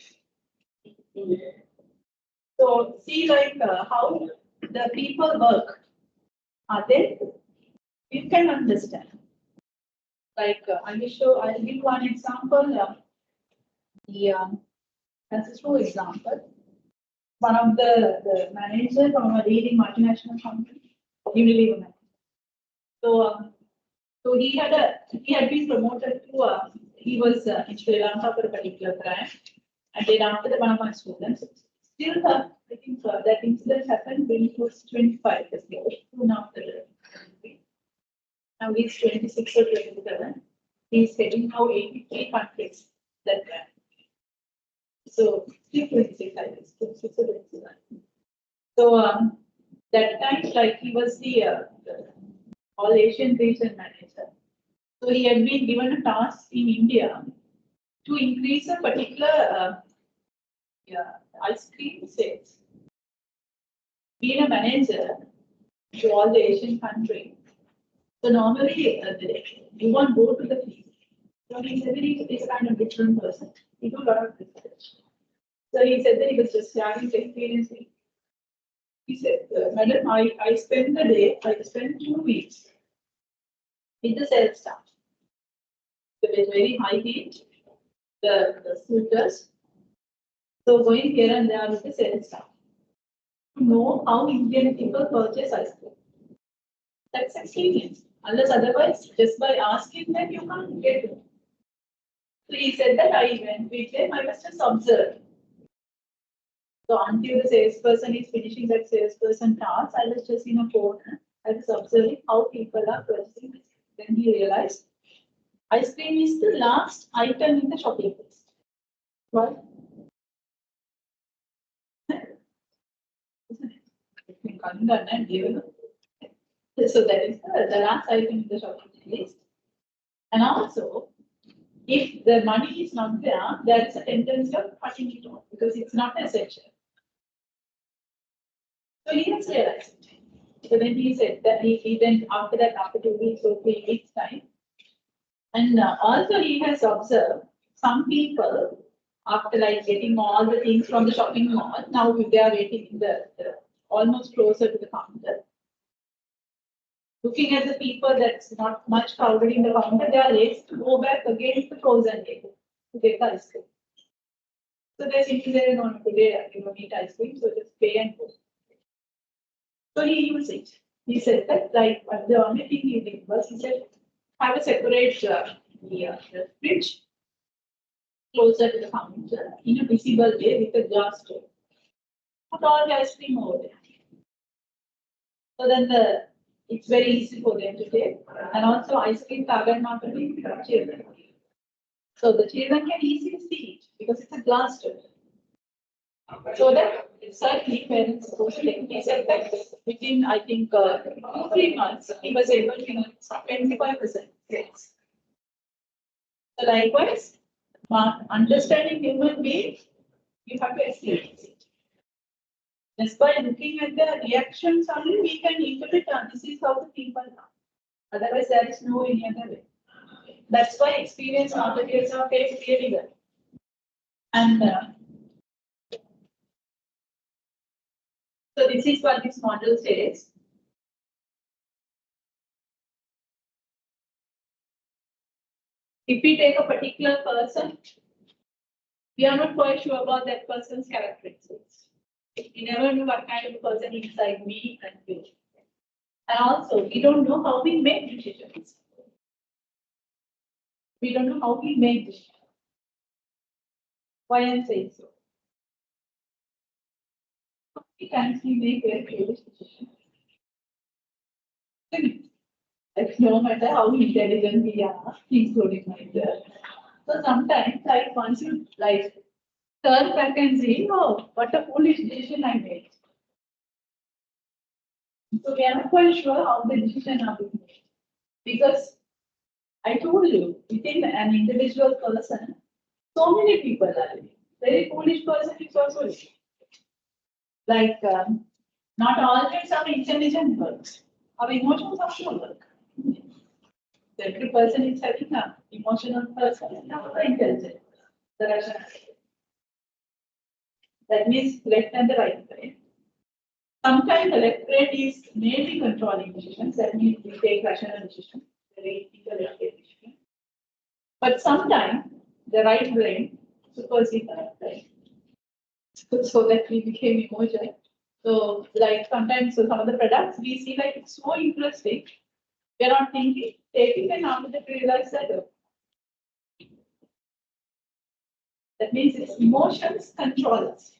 So see like how the people work. Are they? You can understand. Like I'll give one example. That's a true example. One of the managers from a leading multinational company, Unilever. So he had been promoted to he was in Sri Lanka for a particular brand, and then after one of my students, still I think that incident happened when he was 25 years old, soon after the now he's 26 or 27. He's heading now 83 countries that brand. So still 26, I guess, 26 or 27. So that time, like he was the all Asian region manager. So he had been given a task in India to increase a particular ice cream sales. Being a manager to all the Asian countries, so normally you won't go to the field. So he said that he's a kind of different person. He do a lot of research. So he said that he was just sharing his experience. He said, Madam, I spent 2 weeks with the sales staff. There was very high heat, the scooters. So going here and there with the sales staff. To know how Indian people purchase ice cream. That's experience. Unless otherwise, just by asking them, you can't get it. So he said that I went with them, I was just observed. So until the salesperson is finishing that salesperson task, I was just in a corner. I was observing how people are purchasing this. Then he realized ice cream is the last item in the shopping list. Why? So that is the last item in the shopping list. And also, if the money is not there, there is a tendency of cutting it off because it's not essential. So he has realized it. So then he said that he went after that, after 2 weeks or 3 weeks time. And also he has observed some people, after like getting all the things from the shopping mall, now they are waiting in the almost closer to the counter. Looking at the people that's not much crowded in the counter, they are ready to go back again to frozen table to get the ice cream. So they're thinking they don't want to eat ice cream, so just pay and go. So he used it. He said that like the only thing he did was he said have a separate the fridge closer to the counter in a visible way with a glass door. Put all the ice cream over there. So then it's very easy for them to take. And also ice cream target market for children. So the children can easily see it because it's a glass door. So that certainly parents supposed to take. He said that within I think 3 months he was able to get 25% sales. So likewise, understanding human beings, you have to experience it. Just by looking at the reactions only, we can interpret this is how the people are. Otherwise, there is no any other way. That's why experience marketers are paid really well. And so this is what this model says. If we take a particular person, we are not quite sure about that person's characteristics. We never know what kind of person inside me and you. And also, we don't know how we make decisions. We don't know how we make decisions. Why I'm saying so? Sometimes we make very foolish decisions. Like, no matter how intelligent we are, including myself. So sometimes, like once you like turn back and say, oh, what a foolish decision I made. So we are not quite sure how the decision are being made. Because I told you, within an individual person, so many people are living. Very foolish person is also living. Like, not always our intelligent works. Our emotions also work. Every person is having an emotional person and not the intelligent. The rational. That means left and the right brain. Sometimes the left brain is mainly controlling decisions. That means we take rational decisions. Very intelligent decisions. But sometimes the right brain supersedes the left brain. So that we became emotional. So like sometimes so some of the products we see like it's so interesting. We are not thinking, taking and after that we realize that. That means it's emotions control us.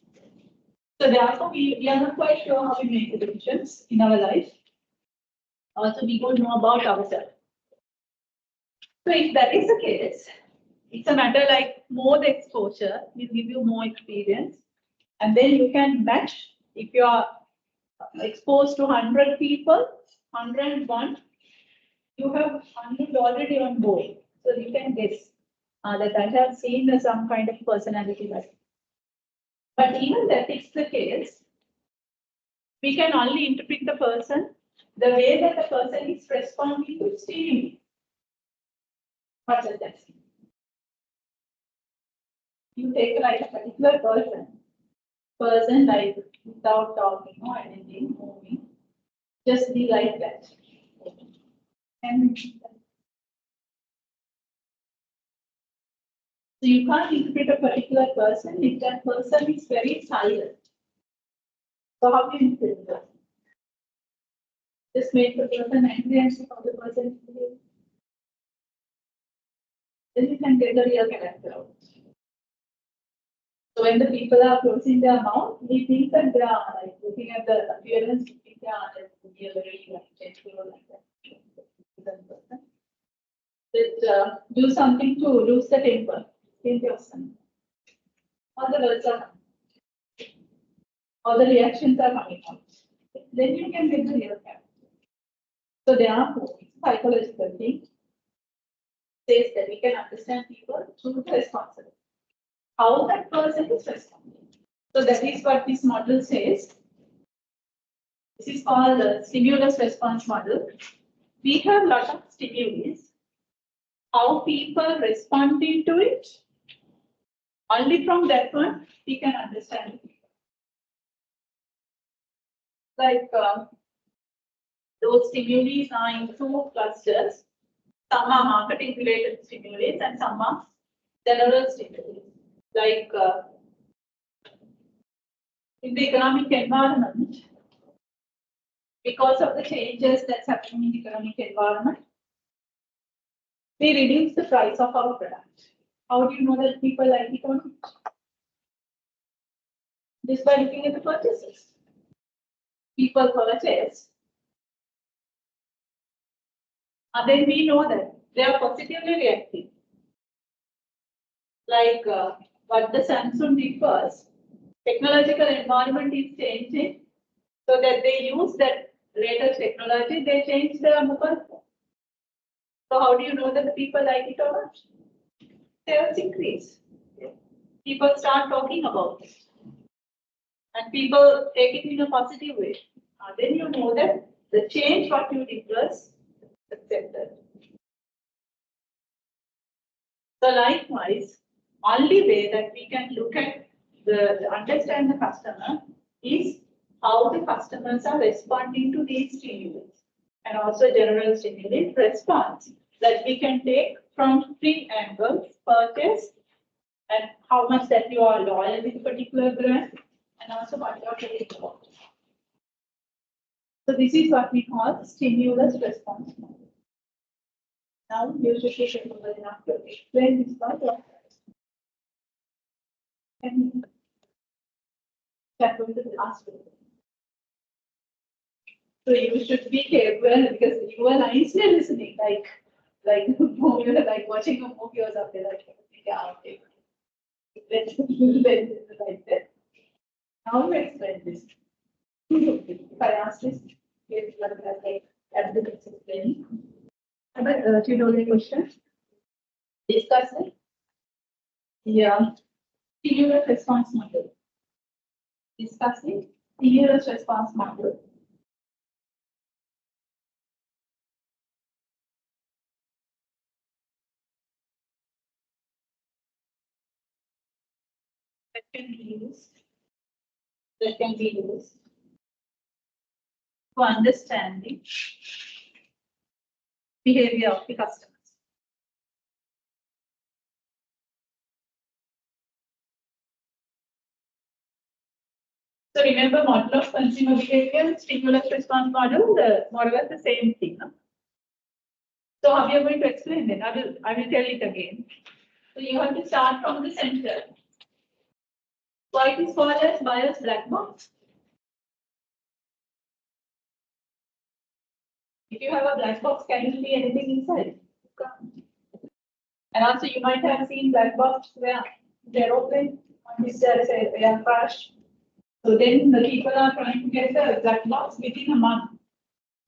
So therefore we are not quite sure how we make the decisions in our life. Also we don't know about ourselves. So if that is the case, it's a matter like more the exposure will give you more experience. And then you can match if you are exposed to 100 people, 101, you have 100 already on board. So you can guess that I have seen some kind of personality like. But even that is the case, we can only interpret the person the way that the person is responding to stimuli. What does that mean? You take like a particular person like without talking or anything, moving, just be like that. And so you can't interpret a particular person if that person is very silent. So how do you interpret that? Just make the person angry and see how the person is behaving. Then you can get the real character out. So when the people are closing their mouth, we think that they are like looking at the appearance, we think they are like very like gentle or like that. Let's do something to lose the temper. Think of something. All the words are, all the reactions are coming out. Then you can get the real character. So therefore, it's a psychological thing. says that we can understand people through the responses. How that person is responding. So that is what this model says. This is called the stimulus response model. We have a lot of stimuli. How people responding to it. Only from that one we can understand it. Like those stimuli are in two clusters. Some are marketing related stimuli and some are general stimuli. Like in the economic environment, because of the changes that's happening in the economic environment, we reduce the price of our product. How do you know that people like it or not? Just by looking at the purchases. People purchase. And then we know that they are positively reacting. Like what the Samsung did was, technological environment is changing, so that they use that latest technology, they change their mobile phone. So how do you know that the people like it or not? Sales increase. People start talking about it. And people take it in a positive way. Then you know that the change what you did was accepted. So likewise, only way that we can look at understand the customer is how the customers are responding to these stimuli and also general stimuli response that we can take from three angles: purchase and how much that you are loyal with a particular brand, and also what you are getting for. So this is what we call stimulus response model. Now you should take enough to explain this part. And that will be the last one. So you should be careful because you are nicely listening, like you're like watching a movie or something like that. Yeah, okay. Let's like that. Now you explain this. If I ask this, here's what I like at the explaining. But do you know any questions? Discuss it. Yeah. Stimulus response model. Discussing stimulus response model. That can be used to understand the behavior of the customers. So remember, model of consumer behavior, stimulus response model, the model is the same thing. No? So how we are going to explain it? I will tell it again. So you have to start from the center. Why it is called as buyer's black box? If you have a black box, can you see anything inside? You can't. And also you might have seen black box where the aeroplane, on which there is a air crash. So then the people are trying to get the black box within a month.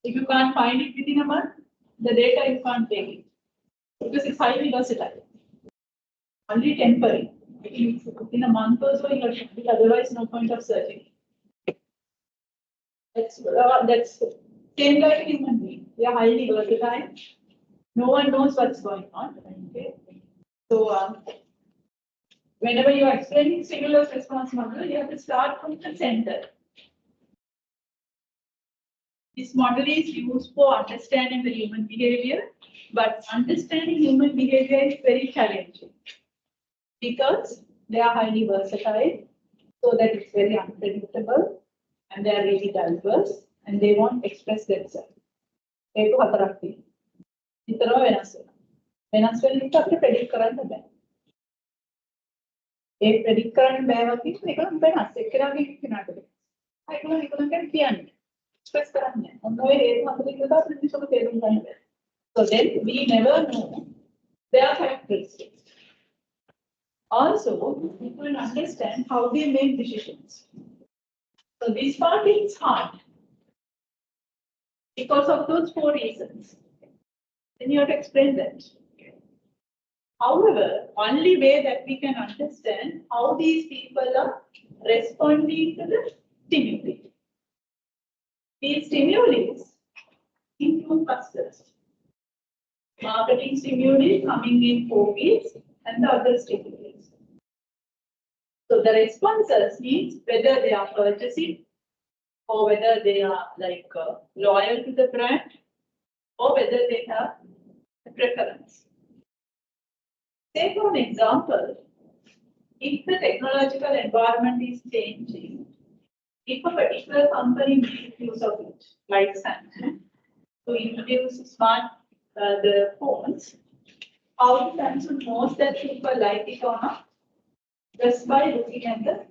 If you can't find it within a month, the data you can't take it. Because it's highly versatile. Only temporary. In a month or so, you have to, otherwise no point of searching. That's same like human being. They are highly versatile. No one knows what's going on. Okay. So whenever you are explaining stimulus response model, you have to start from the center. This model is used for understanding the human behavior, but understanding human behavior is very challenging because they are highly versatile, so that it's very unpredictable and they are really diverse and they won't express themselves. ඒක හතරක් තියෙනවා. විතරව වෙනස් වෙනවා. වෙනස් වෙන එක අපිට predict කරන්න බෑ. ඒ predict කරන්න බෑ වගේ මේක වෙනස්. එක්කෙනාගේ කෙනාට වෙනස්. ඒකලෙන් කියන්නේ. Express කරන්නේ. ඔන්න ඔය හේතු හතරකින් තමයි අපිට මේක තේරුම් ගන්න බෑ. So then we never know their characteristics. Also, we will understand how they make decisions. So this part is hard because of those four reasons. Then you have to explain that. However, only way that we can understand how these people are responding to the stimuli. These stimuli include clusters. Marketing stimuli coming in 4 weeks and the other stimuli. So the responses means whether they are purchasing or whether they are like loyal to the brand or whether they have a preference. Take for an example, if the technological environment is changing, if a particular company makes use of it, like Samsung, to introduce smart the phones, how Samsung knows that people like it or not? Just by looking at the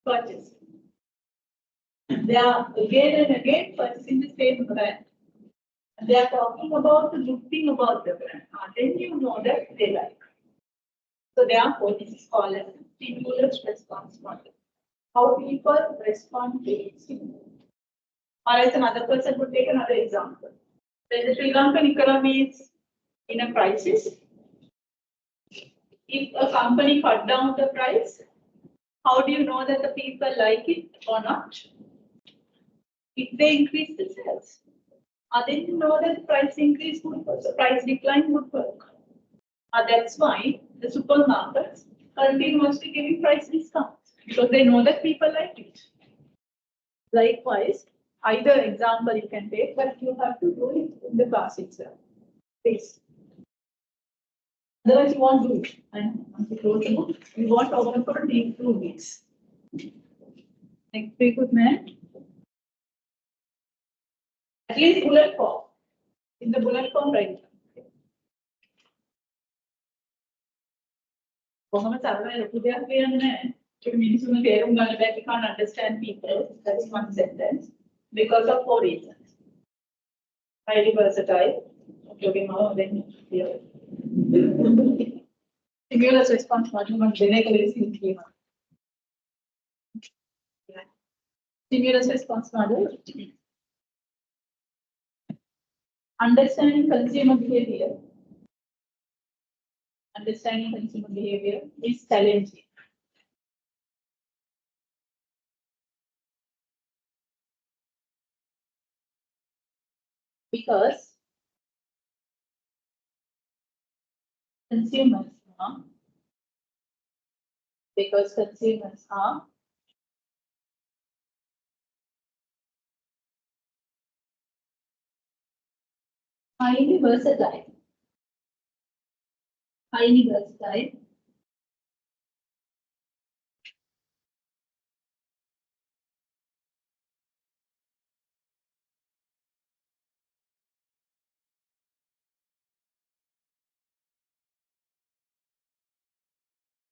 purchase. They are again and again purchasing the same brand. And they are talking about the good thing about the brand. Then you know that they like. So therefore, this is called as stimulus response model. How people respond to stimulus. Or as another person would take another example. When the Sri Lankan economy is in a crisis, if a company cut down the price, how do you know that the people like it or not? If they increase the sales, then you know that the price increase would work, the price decline would work. That's why the supermarkets are continuously giving price discounts because they know that people like it. Likewise, either example you can take, but you have to do it in the class itself. Please. Otherwise, you won't do it. And once you close the book, you won't open for 2 weeks. Next week, good man. At least bullet form. In the bullet form, right? We can't understand people. That's one sentence. Because of 4 reasons. Highly versatile. Stimulus response model. Stimulus response model. Understanding consumer behavior. Understanding consumer behavior is challenging. Because consumers are highly versatile. Highly versatile.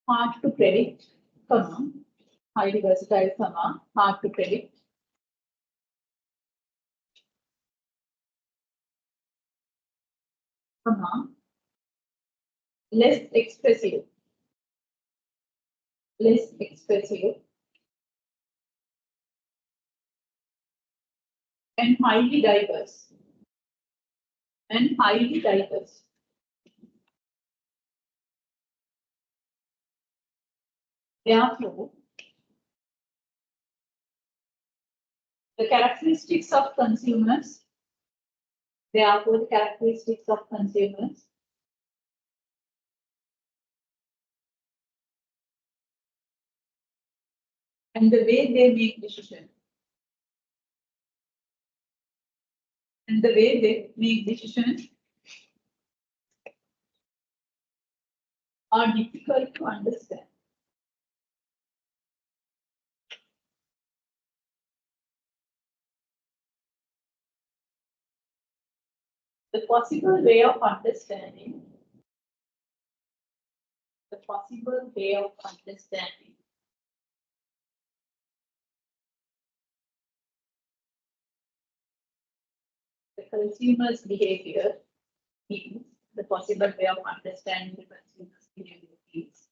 Hard to predict, highly versatile, hard to predict. Less expressive. And highly diverse. Therefore, the characteristics of consumers. And the way they make decisions. Are difficult to understand. The possible way of understanding. The consumer's behavior means the possible way of understanding the consumer's behavior is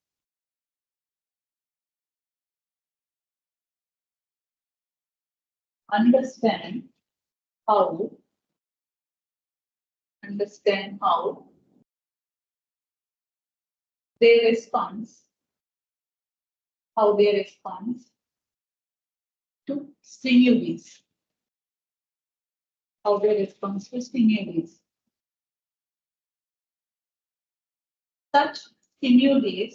understand how their response, how they respond to stimuli, how they respond to stimuli. Such stimuli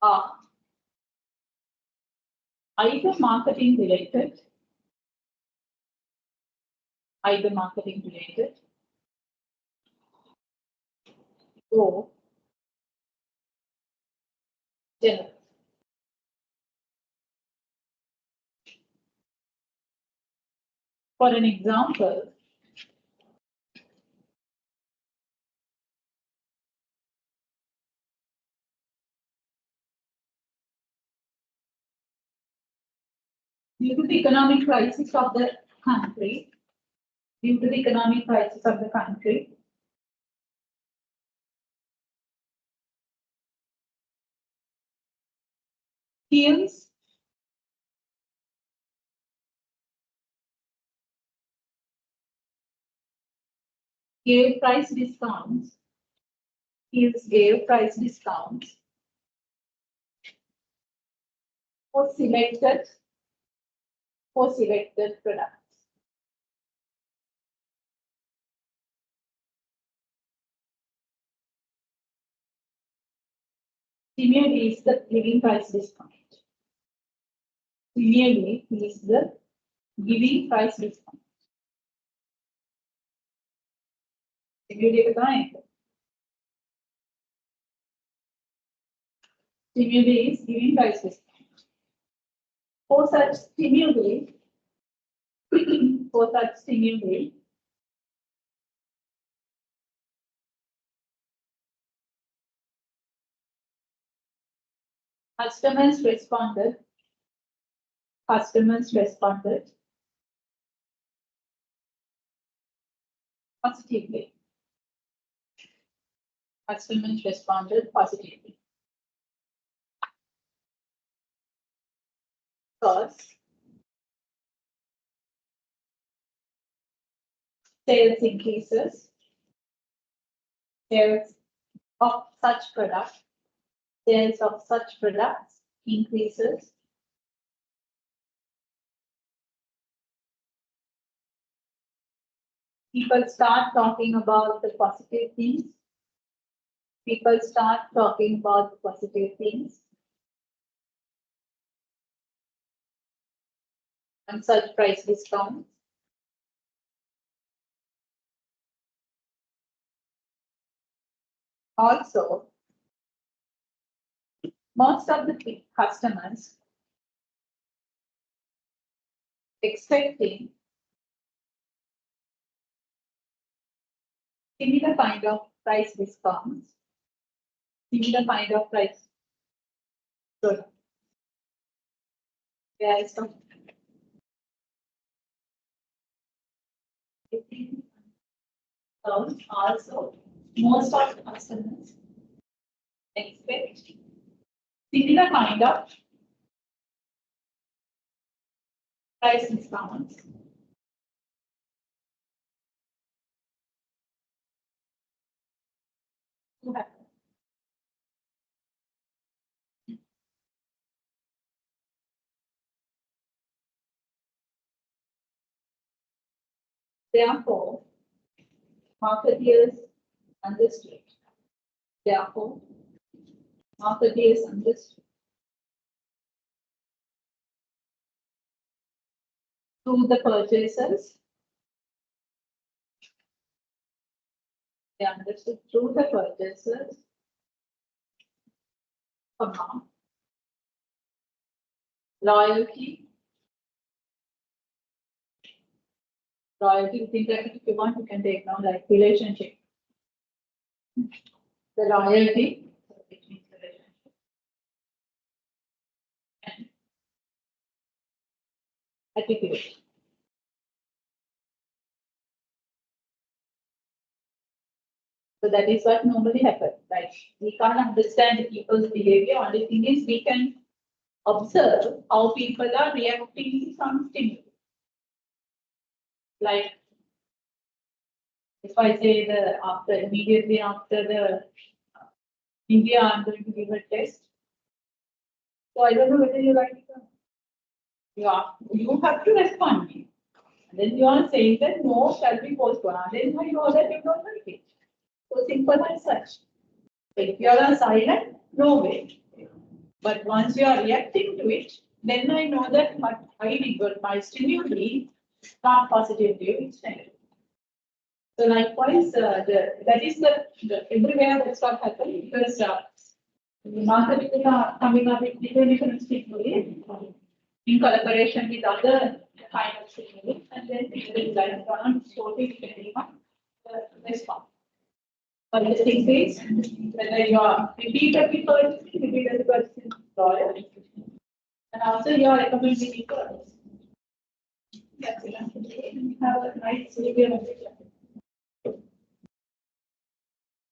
are either marketing related or general. For an example, due to the economic crisis of the country, Heels gave price discounts for selected products. Similarly is the giving price discount. Similarly is the giving price discount. Similarly is giving price discount. For such stimuli, customers responded positively. Because sales increases, sales of such products increases. People start talking about the positive things. And such price discounts. Also, most of the customers expecting similar kind of price discounts, similar kind of price. Yes. Also, most of the customers expect similar kind of price discounts. Therefore, marketeers understood. To the purchasers, they understood through the purchasers, loyalty. You think that if you want, you can take now like relationship. The loyalty, which means relationship. And attitude. So that is what normally happens. Like we can't understand people's behavior. Only thing is we can observe how people are reacting to some stimuli. like if I say immediately after the India, I'm going to give a test. So I don't know whether you like it or not. You have to respond me. And then you are saying that no shall be postponed. Then I know that you don't like it. So simple as such. If you are silent, no way. But once you are reacting to it, then I know that what I did, but my stimuli not positive view, it's negative. So likewise, that is the everywhere that's what happening because the market is coming up with different stimuli in collaboration with other kind of stimuli, and then there is like one sorting depending on the response. But the thing is, whether you are repeatedly person lawyer, and also you are recommending it to others. Yes, have a nice review.